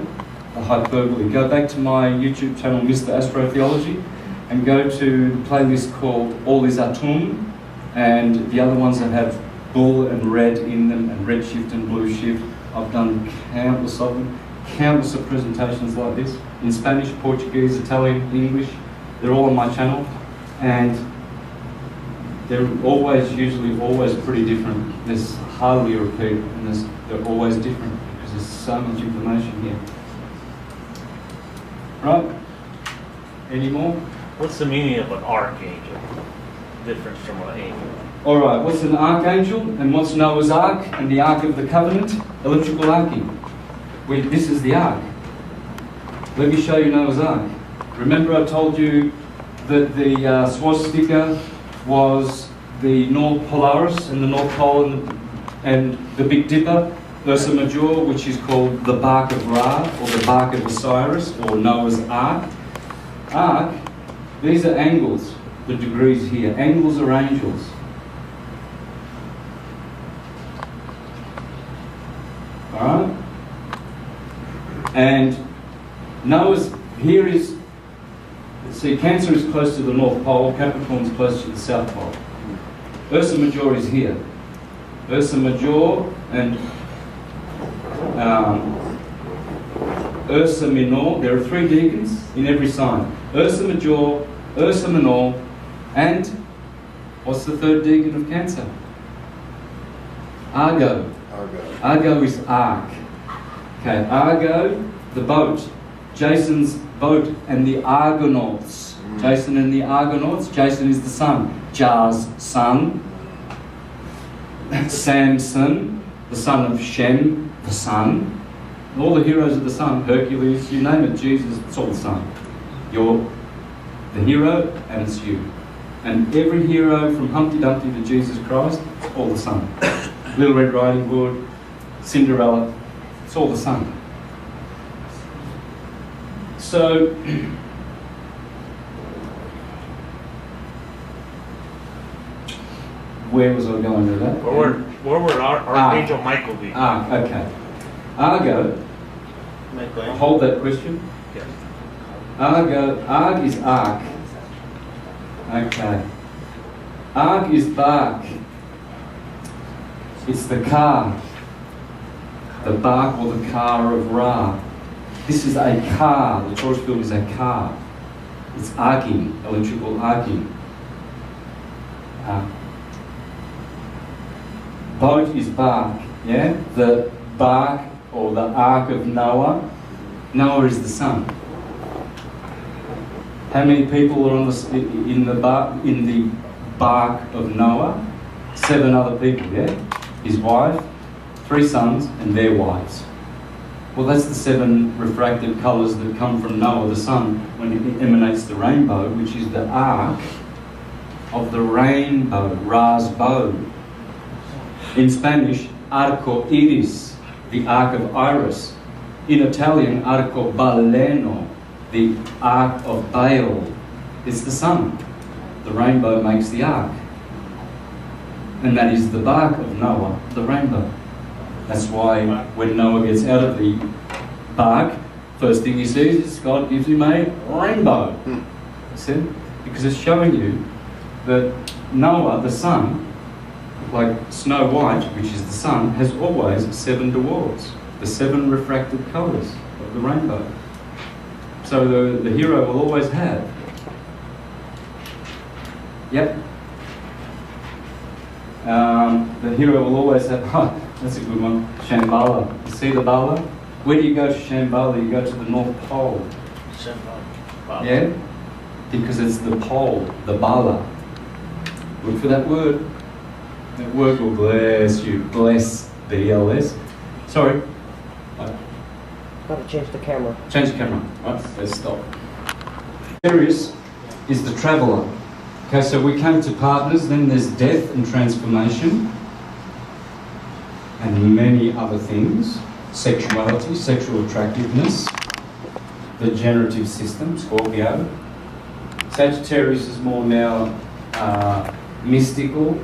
the hyperbole. Go back to my YouTube channel, Mr. Astrotheology, and go to the playlist called All Is Atum, and the other ones that have bull and red in them, and red shift and blue shift. I've done countless of them, countless of presentations like this in Spanish, Portuguese, Italian, English. They're all on my channel, and they're usually always pretty different. There's hardly a repeat, and they're always different because there's so much information here. Right? Any more? What's the meaning of an archangel? Difference from an angel. All right, what's an archangel and what's Noah's Ark and the Ark of the Covenant? Elliptical arcing. This is the Ark. Let me show you Noah's Ark. Remember I told you that the swastika was the North Polaris and the North Pole and the Big Dipper, Ursa Major, which is called the Bark of Ra or the Bark of Osiris or Noah's Ark. Ark, these are angles, the degrees here. Angles are angels. Alright? And Noah's, here is, see, Cancer is close to the North Pole, Capricorn is close to the South Pole. Ursa Major is here. Ursa Major and Ursa Minor, there are three deacons in every sign. Ursa Major, Ursa Minor, and what's the third deacon of Cancer? Argo. Argo is Ark. Okay, Argo, the boat. Jason's boat and the Argonauts. Jason and the Argonauts. Jason is the sun. Jar's son. Samson, the son of Shem, the sun. All the heroes of the sun, Hercules, you name it, Jesus, it's all the sun. You're the hero and it's you. And every hero from Humpty Dumpty to Jesus Christ, it's all the sun. Little Red Riding Hood, Cinderella, it's all the sun. So, where was I going with that? Where would Archangel Michael be? Okay. Argo, hold that question. Yes. Arg is ark. Okay. Arg is bark. It's the car. The bark or the car of Ra. This is a car. The Taurus field is a car. It's arcing, electrical arcing. Boat is bark, yeah? The bark or the ark of Noah. Noah is the sun. How many people are on in the bark of Noah? 7 other people, yeah? His wife, 3 sons, and their wives. Well, that's the 7 refracted colours that come from Noah, the sun, when it emanates the rainbow, which is the ark of the rainbow, Ra's bow. In Spanish, arco iris, the arc of Iris. In Italian, arco baleno, the arc of Baal. It's the sun. The rainbow makes the ark. And that is the bark of Noah, the rainbow. That's why when Noah gets out of the bark, first thing he sees is God gives him a rainbow. See? Because it's showing you that Noah, the sun, like Snow White, which is the sun, has always 7 dwarfs, the 7 refracted colours of the rainbow. So the hero will always have. Yep. The hero will always have, that's a good one, Shambhala. You see the Bala? Where do you go to Shambhala? You go to the North Pole. Shambhala. Yeah? Because it's the pole, the Bala. Look for that word. That word will bless you. Bless, B-L-S. Sorry. Got to change the camera. Change the camera. Right, let's stop. Aquarius is the traveller. Okay, so we came to partners, then there's death and transformation, and many other things. Sexuality, sexual attractiveness, the generative system, Scorpio. Sagittarius is more now mystical,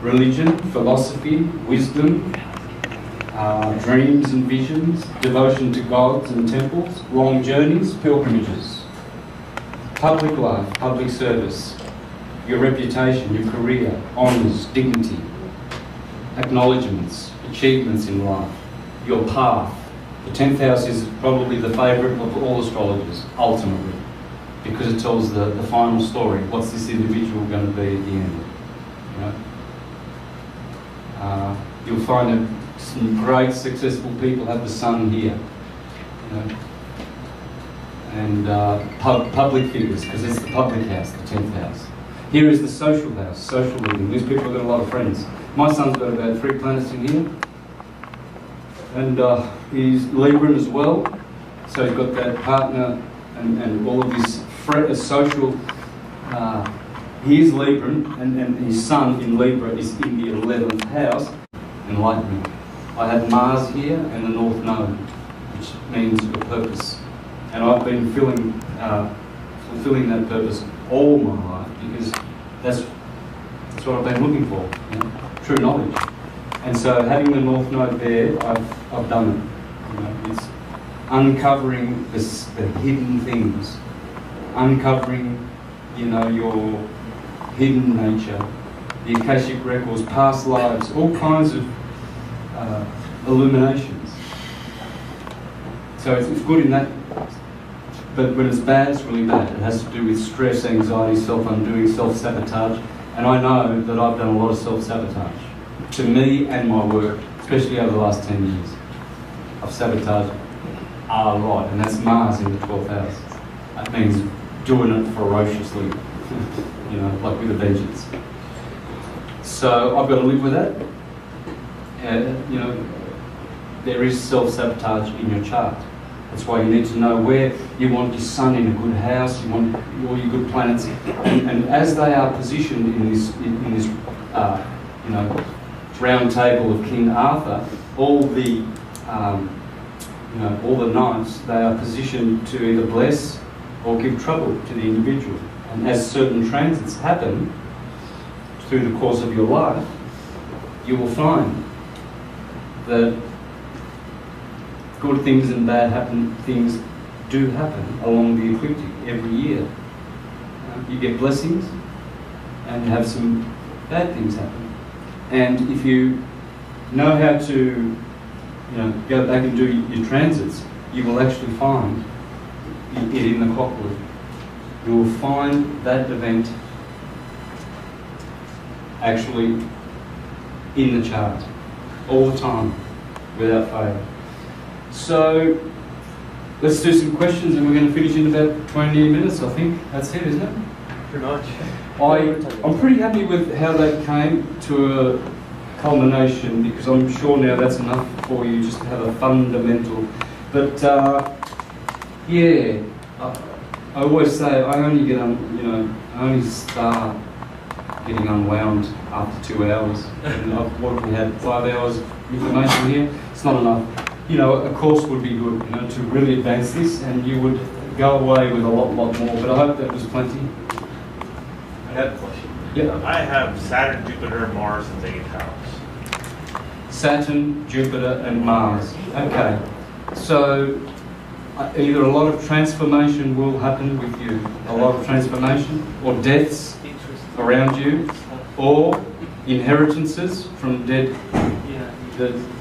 religion, philosophy, wisdom, dreams and visions, devotion to gods and temples, long journeys, pilgrimages, public life, public service, your reputation, your career, honours, dignity, acknowledgements, achievements in life, your path. The 10th house is probably the favourite of all astrologers, ultimately, because it tells the final story. What's this individual going to be at the end? You know? You'll find that some great successful people have the sun here. You know? And public figures, because it's the public house, the 10th house. Here is the social house, social living. These people have got a lot of friends. My son's got about 3 planets in here. And he's Libran as well. So he's got that partner and all of his social... he is Libran, and his sun in Libra is in the 11th house, enlightenment. I had Mars here and the North Node, which means your purpose. And I've been fulfilling that purpose all my life, because that's what I've been looking for, you know? True knowledge. And so having the North Node there, I've done it. You know, it's uncovering the hidden things, uncovering, you know, your hidden nature, the Akashic records, past lives, all kinds of illuminations. So it's good in that. But when it's bad, it's really bad. It has to do with stress, anxiety, self-undoing, self-sabotage. And I know that I've done a lot of self-sabotage to me and my work, especially over the last 10 years. I've sabotaged a lot, and that's Mars in the 12th house. That means doing it ferociously, you know, like with a vengeance. So I've got to live with that. And, you know, there is self-sabotage in your chart. That's why you need to know where you want your sun in a good house, you want all your good planets, and as they are positioned in this you know, round table of King Arthur, all the you know, all the knights, they are positioned to either bless or give trouble to the individual. And as certain transits happen through the course of your life, you will find that good things and bad things do happen along the ecliptic every year. You get blessings and you have some bad things happen. And if you know how to, you know, go back and do your transits, you will actually find it in the clockwork. You will find that event actually in the chart all the time without fail. So let's do some questions, and we're going to finish in about 20 minutes, I think. That's it, isn't it? Pretty much. I'm pretty happy with how that came to a culmination, because I'm sure now that's enough for you just to have a fundamental. But yeah, I always say I only get I only start getting unwound after 2 hours. And what we had 5 hours of information here. It's not enough. You know, a course would be good, you know, to really advance this, and you would go away with a lot more. But I hope that was plenty. I had a question. Yeah. I have Saturn, Jupiter, Mars in the 8th house. Saturn, Jupiter, and Mars. Okay. So either a lot of transformation will happen with you, a lot of transformation, or deaths around you, or inheritances from dead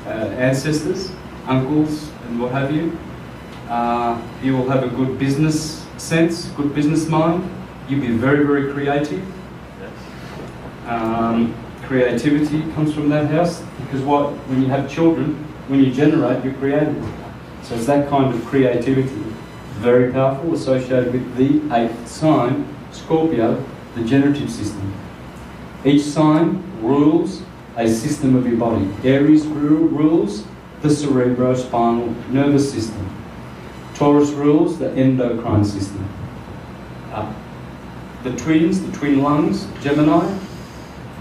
ancestors, uncles, and what have you. You will have a good business sense, good business mind. You'll be very, very creative. Creativity comes from that house, because when you have children, when you generate, you're creative. So it's that kind of creativity, very powerful, associated with the 8th sign, Scorpio, the generative system. Each sign rules a system of your body. Aries rules the cerebrospinal nervous system. Taurus rules the endocrine system. The twins, the twin lungs, Gemini,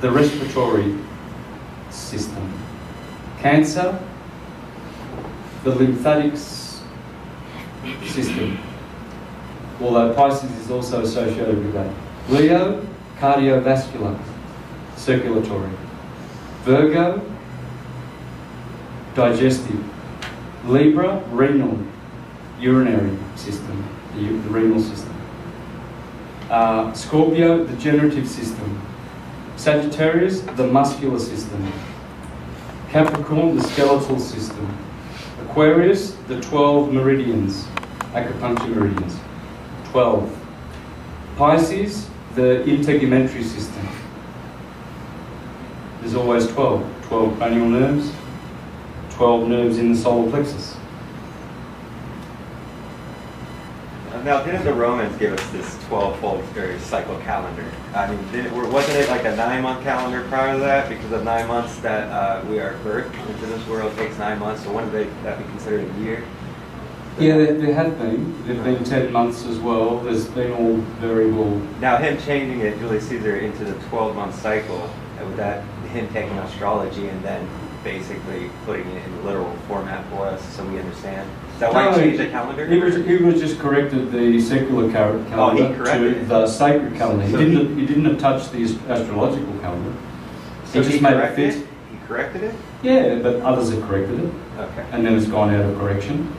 the respiratory system. Cancer, the lymphatic system, although Pisces is also associated with that. Leo, cardiovascular, circulatory. Virgo, digestive. Libra, renal, urinary system, the renal system. Scorpio, the generative system. Sagittarius, the muscular system. Capricorn, the skeletal system. Aquarius, the 12 meridians, acupuncture meridians. 12. Pisces, the integumentary system. There's always 12. 12 cranial nerves, 12 nerves in the solar plexus. Now, didn't the Romans give us this 12-fold cycle calendar? I mean, wasn't it like a 9-month calendar prior to that? Because of 9 months that we are birthed into this world takes 9 months. So when did that be considered a year? Yeah, there have been. There have been 10 months as well. There's been all variable. Now, him changing it, Julius Caesar, into the 12-month cycle, with that, him taking astrology and then basically putting it in literal format for us so we understand. Is that why he changed the calendar? He was just corrected the secular calendar to the sacred calendar. He didn't touch the astrological calendar. So he made it fit. He corrected it? Yeah, but others have corrected it. Okay. And then it's gone out of correction.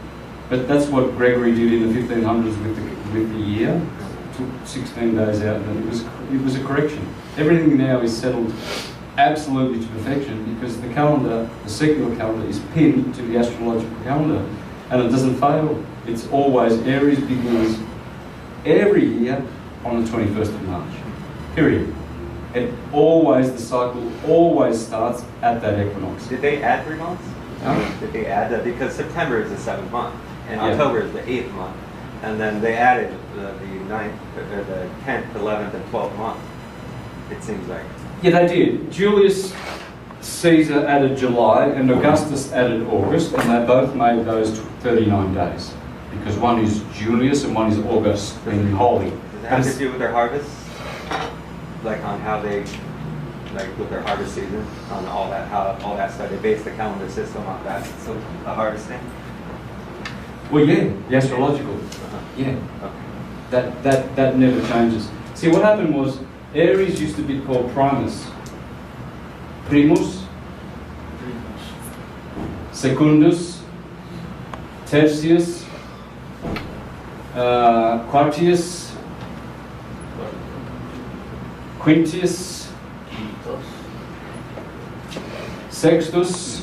But that's what Gregory did in the 1500s with the year. Took 16 days out, and it was a correction. Everything now is settled absolutely to perfection because the calendar, the secular calendar, is pinned to the astrological calendar, and it doesn't fail. It's always Aries begins every year on the 21st of March. Period. The cycle always starts at that equinox. Did they add 3 months? Huh? Did they add that? Because September is the 7th month, and October is the 8th month, and then they added the 9th, or the 10th, 11th, and 12th month. It seems like. Yeah, they did. Julius Caesar added July, and Augustus added August, and they both made those 39 days. Because one is Julius and one is August, being holy. Does it have to do with their harvest? Like on how they, like with their harvest season, on all that, how all that stuff, they base the calendar system on that, so the harvesting? Well, yeah, the astrological. Yeah. Okay. That never changes. See, what happened was, Aries used to be called Primus, Primus, Secundus, Tertius, Quartius, Quintius, Sextus,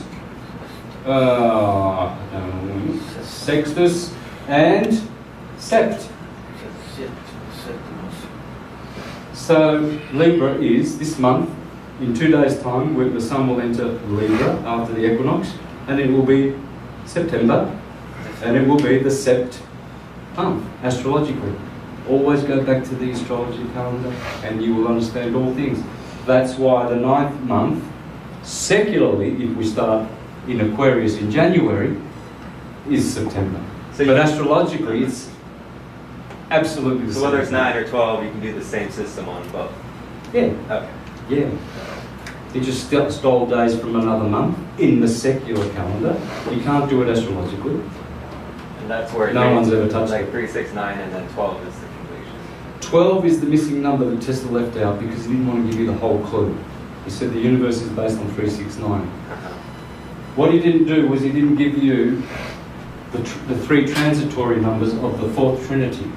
Sextus, and Sept. So Libra is this month, in 2 days' time, where the sun will enter Libra after the equinox, and it will be September, and it will be the Sept month, astrologically. Always go back to the astrology calendar, and you will understand all things. That's why the 9th month, secularly, if we start in Aquarius in January, is September. So but astrologically, it's absolutely the same. So whether it's 9 or 12, you can do the same system on both? Yeah. Okay. Yeah. You just stole days from another month in the secular calendar. You can't do it astrologically. And that's where no one's ever touched like it. 3, 6, 9, and then 12 is the completion. 12 is the missing number that Tesla left out because he didn't want to give you the whole clue. He said the universe is based on 3, 6, 9. What he didn't do was he didn't give you the 3 transitory numbers of the 4th Trinity.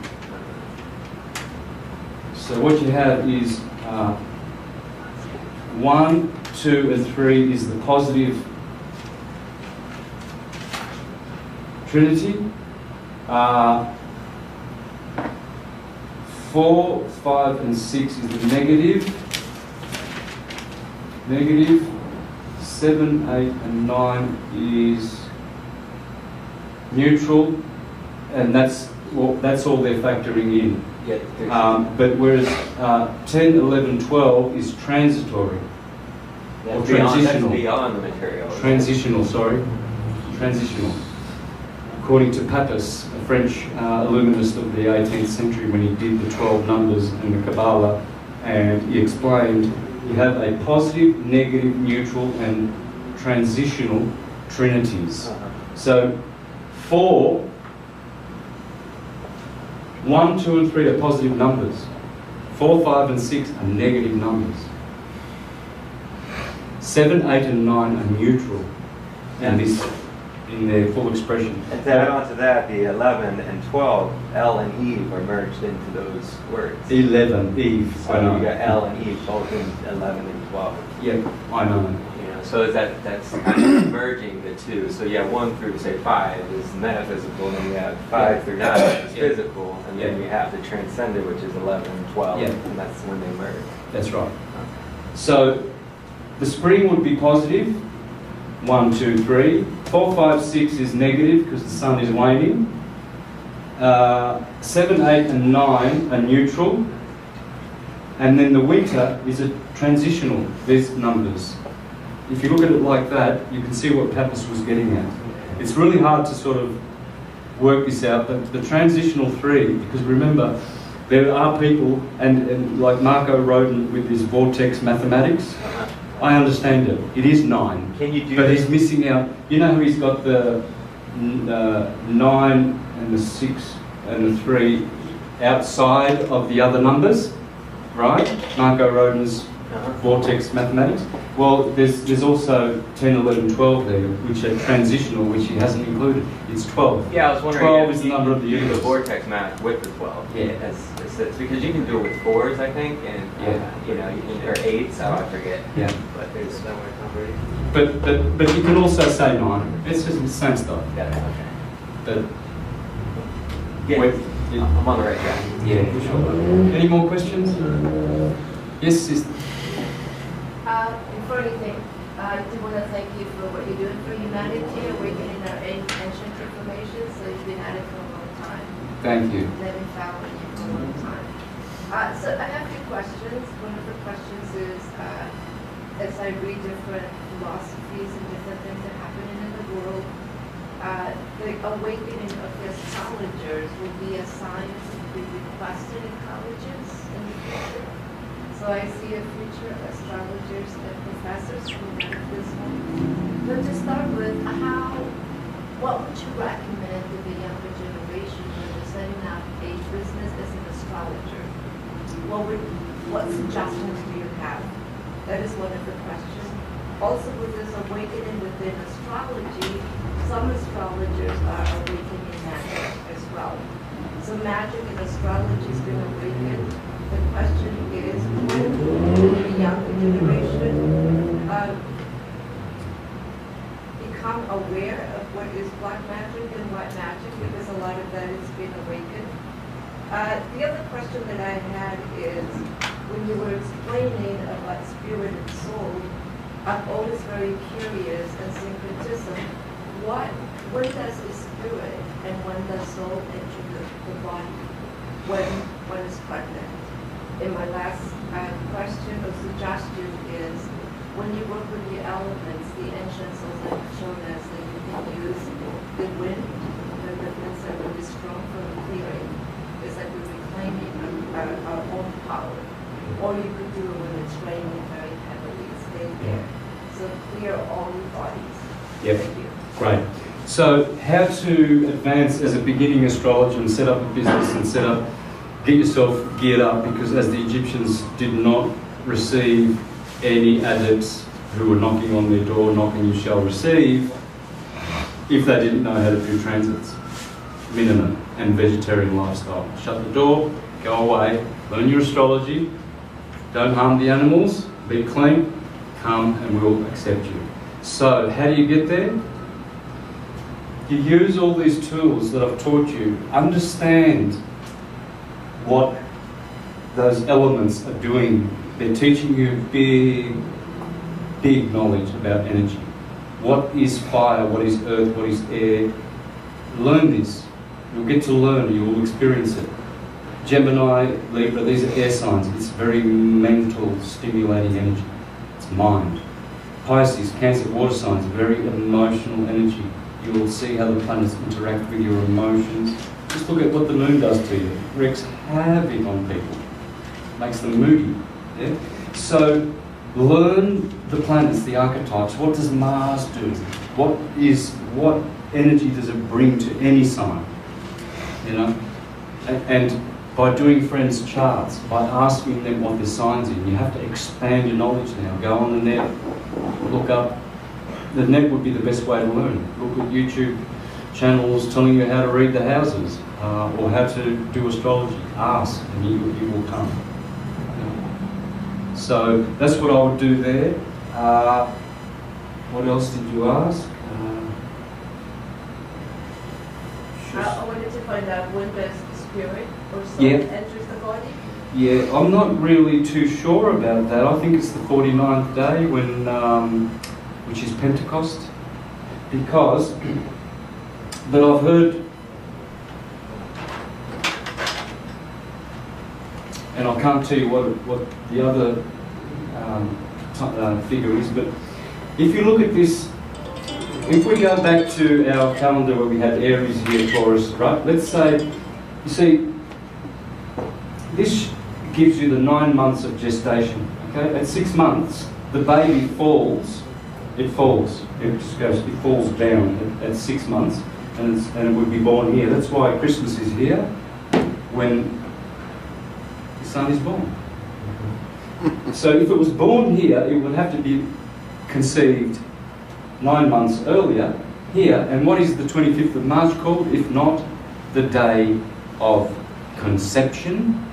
So what you have is 1, 2, and 3 is the positive Trinity. 4, 5, and 6 is the negative. 7, 8, and 9 is neutral, and that's all they're factoring in. get through. But whereas 10, 11, 12 is transitory. That's or beyond, transitional. that's beyond the material. Transitional, sorry. Transitional. According to Papus, a French illuminist of the 18th century, when he did the 12 numbers and the Kabbalah, and he explained you have a positive, negative, neutral, and transitional trinities. So 4, 1, 2, and 3 are positive numbers. 4, 5, and 6 are negative numbers. 7, 8, and 9 are neutral, and this in their full expression. And to add on to that, the 11 and 12, L and Eve are merged into those words. 11, Eve. So you got L and Eve both in 11 and 12. Yep, I know. You know, so that's kind of merging the two. So yeah, 1 through say 5 is metaphysical, and then you have 5 through 9 is physical, and then you have the transcendent, which is 11 and 12, and that's when they merge. That's right. So the spring would be positive. 1, 2, 3. 4, 5, 6 is negative because the sun is waning. 7, 8, and 9 are neutral. And then the winter is a transitional. There's numbers. If you look at it like that, you can see what Papus was getting at. It's really hard to sort of work this out, but the transitional 3, because remember, there are people, and like Marco Rodin with his vortex mathematics, I understand it. It is 9. Can you do but this? He's missing out. You know how he's got the 9 and the 6 and the 3 outside of the other numbers, right? Marco Rodin's vortex mathematics. Well, there's also 10, 11, 12 there, which are transitional, which he hasn't included. It's 12. Yeah, I was wondering 12 if is the you number can of the do universe. the vortex math with the 12. Yeah. That's because you can do it with 4s, I think, and you know, you can, or 8s, I forget. Yeah. But there's somewhere covered. But you can also say 9. It's just the same stuff. Got it. Okay. But Yeah. I'm on the right track. Yeah, sure. Any more questions? Yes, sister. Before anything, I do want to thank you for what you're doing for humanity, awakening our ancient information. So you've been at it for a long time. Thank you. They've been following you for a long time. So I have a few questions. One of the questions is, as I read different philosophies and different things that are happening in the world, the awakening of the astrologers will be a science to be requested in colleges in the future. So I see a future of astrologers and professors who learn this one. But to start with, what would you recommend to the younger generation when they're setting up a business as an astrologer? What suggestions do you have? That is one of the questions. Also, with this awakening within astrology, some astrologers are awakening magic as well. So magic and astrology has been awakened. The question is, when will the younger generation become aware of what is black magic and white magic, because a lot of that is being awakened. The other question that I had is, when you were explaining about spirit and soul, I'm always very curious and syncretism. When does the spirit and when does soul enter the body? When one is pregnant? And my last question or suggestion is, when you work with the elements, the ancient souls have shown us that you can use the wind, the winds are really strong for the clearing. It's like we're reclaiming our own power. Or you could do it when it's raining very heavily, stay there. So clear all your bodies. Yep. Thank you. Great. So how to advance as a beginning astrologer and set up a business and get yourself geared up, because as the Egyptians did not receive any adepts who were knocking on their door, knocking you shall receive, if they didn't know how to do transits, minimum, and vegetarian lifestyle. Shut the door, go away, learn your astrology, don't harm the animals, be clean, come and we'll accept you. So how do you get there? You use all these tools that I've taught you. Understand what those elements are doing. They're teaching you big knowledge about energy. What is fire, what is earth, what is air. Learn this. You'll get to learn, you will experience it. Gemini, Libra, these are air signs. It's very mental, stimulating energy. It's mind. Pisces, Cancer, water signs, very emotional energy. You will see how the planets interact with your emotions. Just look at what the moon does to you. It wreaks havoc on people. Makes them moody. Yeah? So learn the planets, the archetypes. What does Mars do? What energy does it bring to any sign? You know? And by doing friends' charts, by asking them what their sign's in, you have to expand your knowledge now. Go on the net, look up. The net would be the best way to learn. Look at YouTube channels telling you how to read the houses or how to do astrology. Ask and you will come. So that's what I would do there. What else did you ask? I wanted to find out when does the spirit or soul enters the body? Yeah, I'm not really too sure about that. I think it's the 49th day when, which is Pentecost, because, but I've heard, and I can't tell you what the other figure is, but if you look at this, if we go back to our calendar where we had Aries here, Taurus, right? Let's say, you see, this gives you the 9 months of gestation, okay? At 6 months, the baby falls. It falls. It just goes, it falls down at 6 months, and it would be born here. That's why Christmas is here when the son is born. So if it was born here, it would have to be conceived 9 months earlier here. And what is the 25th of March called, if not the day of conception?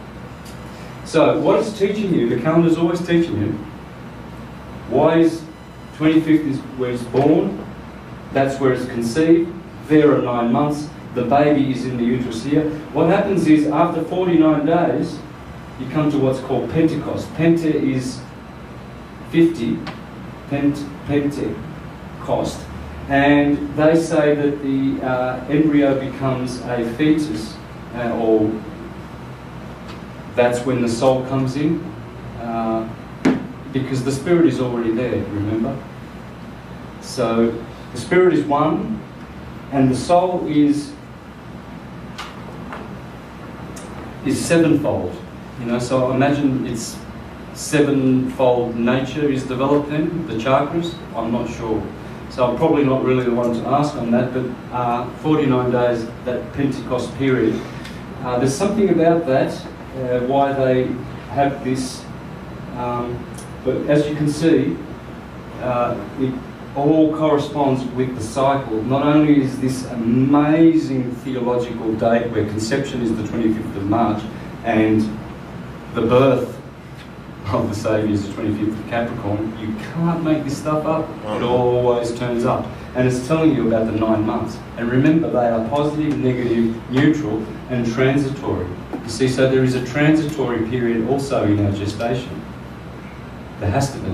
So what it's teaching you, the calendar is always teaching you, why is 25th is where it's born, that's where it's conceived, there are 9 months, the baby is in the uterus here. What happens is, after 49 days, you come to what's called Pentecost. Pente is 50, Pentecost, and they say that the embryo becomes a fetus, or that's when the soul comes in, because the spirit is already there, remember? So the spirit is one, and the soul is sevenfold. You know, so imagine it's sevenfold nature is developed then, the chakras. I'm not sure. So I'm probably not really the one to ask on that, but 49 days, that Pentecost period, there's something about that, why they have this, but as you can see, it all corresponds with the cycle. Not only is this amazing theological date where conception is the 25th of March and the birth of the Saviour is the 25th of Capricorn, you can't make this stuff up. It always turns up. And it's telling you about the 9 months. And remember, they are positive, negative, neutral, and transitory. You see, so there is a transitory period also in our gestation. There has to be,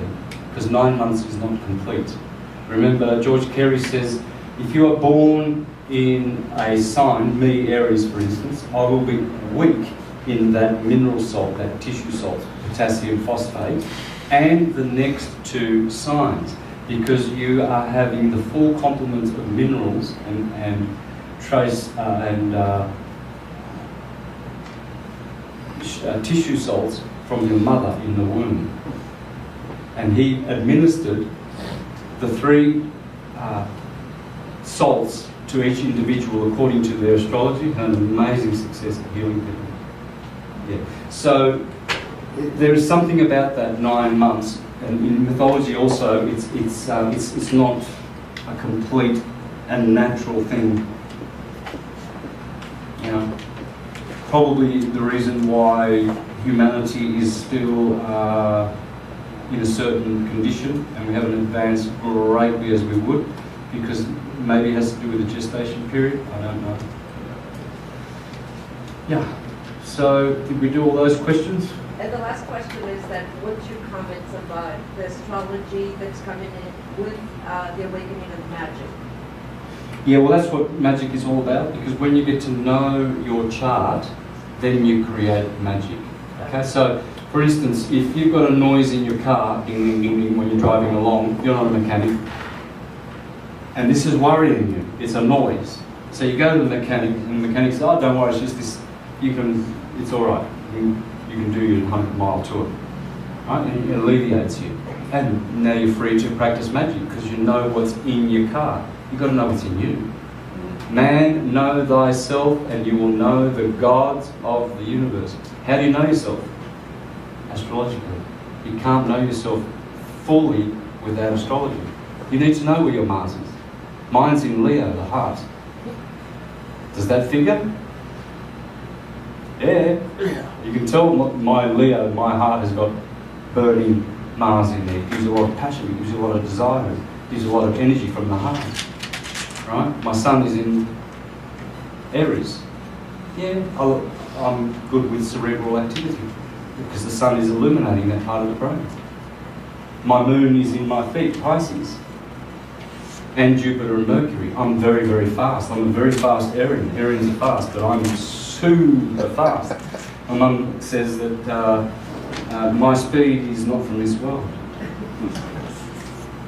because 9 months is not complete. Remember, George Carey says, if you are born in a sign, me, Aries, for instance, I will be weak in that mineral salt, that tissue salt, potassium phosphate, and the next 2 signs, because you are having the full complement of minerals and trace tissue salts from your mother in the womb. And he administered the 3 salts to each individual according to their astrology, and an amazing success at healing people. Yeah. So there is something about that 9 months, and in mythology also, it's not a complete and natural thing. You know, probably the reason why humanity is still in a certain condition, and we haven't advanced greatly as we would, because maybe it has to do with the gestation period. I don't know. Yeah. So, did we do all those questions? And the last question is that what's your comments about the astrology that's coming in with the awakening of magic? Yeah, well, that's what magic is all about, because when you get to know your chart, then you create magic. Okay, so for instance, if you've got a noise in your car, ding, ding, ding, ding, when you're driving along, you're not a mechanic, and this is worrying you, it's a noise. So you go to the mechanic, and the mechanic says, oh, don't worry, it's just this, it's all right, you can do your 100-mile tour, right? And it alleviates you. And now you're free to practice magic because you know what's in your car. You've got to know what's in you. Man, know thyself, and you will know the gods of the universe. How do you know yourself? Astrologically. You can't know yourself fully without astrology. You need to know where your Mars is. Mine's in Leo, the heart. Does that figure? Yeah. You can tell my Leo, my heart has got burning Mars in there. It gives you a lot of passion, it gives you a lot of desire, it gives you a lot of energy from the heart. Right? My Sun is in Aries. Yeah, I'm good with cerebral activity because the Sun is illuminating that part of the brain. My Moon is in my feet, Pisces. And Jupiter and Mercury. I'm very, very fast. I'm a very fast Arian. Arians are fast, but I'm super fast. My mum says that my speed is not from this world.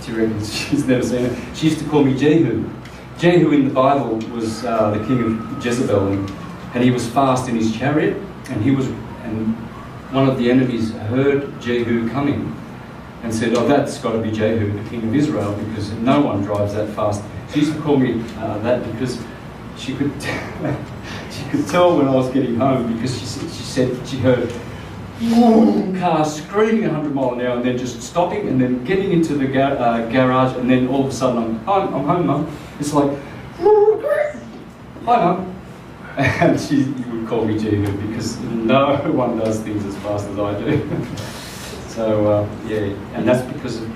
She reckons she's never seen it. She used to call me Jehu. Jehu in the Bible was the king of Jezebel, and he was fast in his chariot, and one of the enemies heard Jehu coming and said, oh, that's got to be Jehu, the king of Israel, because no one drives that fast. She used to call me that because she could tell when I was getting home, because she said she heard car screaming 100 miles an hour and then just stopping and then getting into the garage, and then all of a sudden I'm home, Mum. It's like, hi, Mum. And she would call me Jehu because no one does things as fast as I do. So, yeah, and that's because of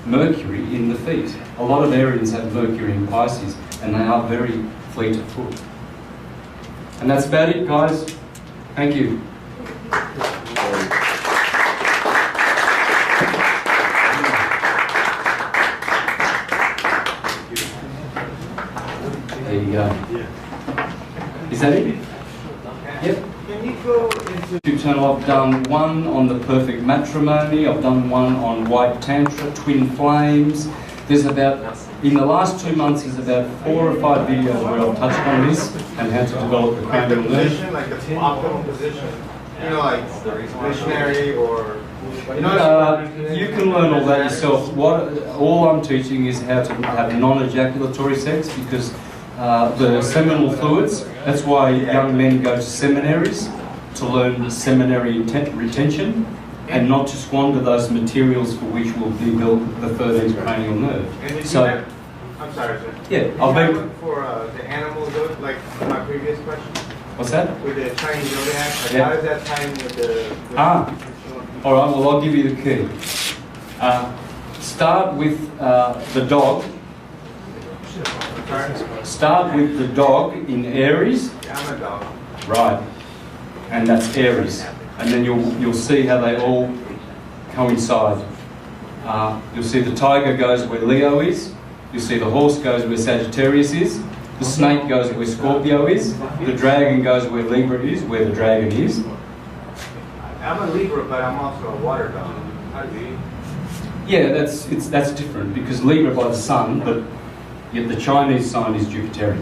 Mercury in the feet. A lot of Arians have Mercury in Pisces, and they are very fleet of foot. And that's about it, guys. Thank you. There you go. Is that it? Yep. Can you go into YouTube channel, I've done one on the perfect matrimony, I've done one on white tantra, twin flames. There's about, in the last 2 months, there's about 4 or 5 videos where I've touched on this and how to develop the like the cranial nerve. position, like the optimal position? You know, like missionary or you can learn all that yourself. All I'm teaching is how to have non-ejaculatory sex, because the seminal fluids, that's why young men go to seminaries, to learn seminary retention and not to squander those materials for which will be built the 13th cranial nerve. So, I'm sorry, sir. yeah, I'll be for the animal zodiac, like my previous question. What's that? With the Chinese zodiac, like Yeah. how does that tie in with the all right, well, I'll give you the key. Start with the dog. Start with the dog in Aries. Yeah, I'm a dog. Right. And that's Aries. And then you'll see how they all coincide. You'll see the tiger goes where Leo is. You'll see the horse goes where Sagittarius is. The snake goes where Scorpio is. The dragon goes where Libra is, where the dragon is. I'm a Libra, but I'm also a water dog. How do you? Yeah, that's different, because Libra by the sun, but yet the Chinese sign is Jupiterian.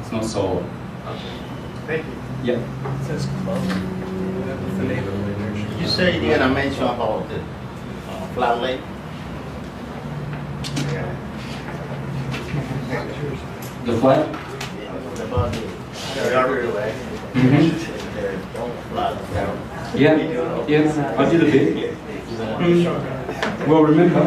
It's not solar. Okay. Thank you. Yep. It says close. What's the name of the You say you're gonna mention about the flat lake? The flat? About the artery lake. Yeah, yeah, I did a bit. Well, remember,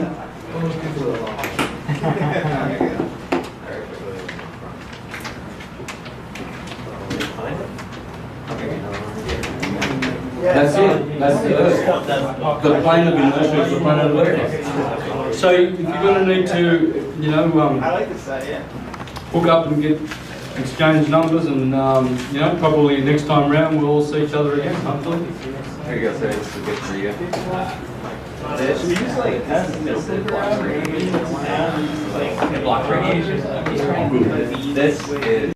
that's it. That's the Earth. The plane of inertia is the plane of Earth. So if you're going to need to, I like this idea. hook up and get exchange numbers, and probably next time round we'll all see each other again, hopefully. There you go, sir. This is good for you. block radiation? This is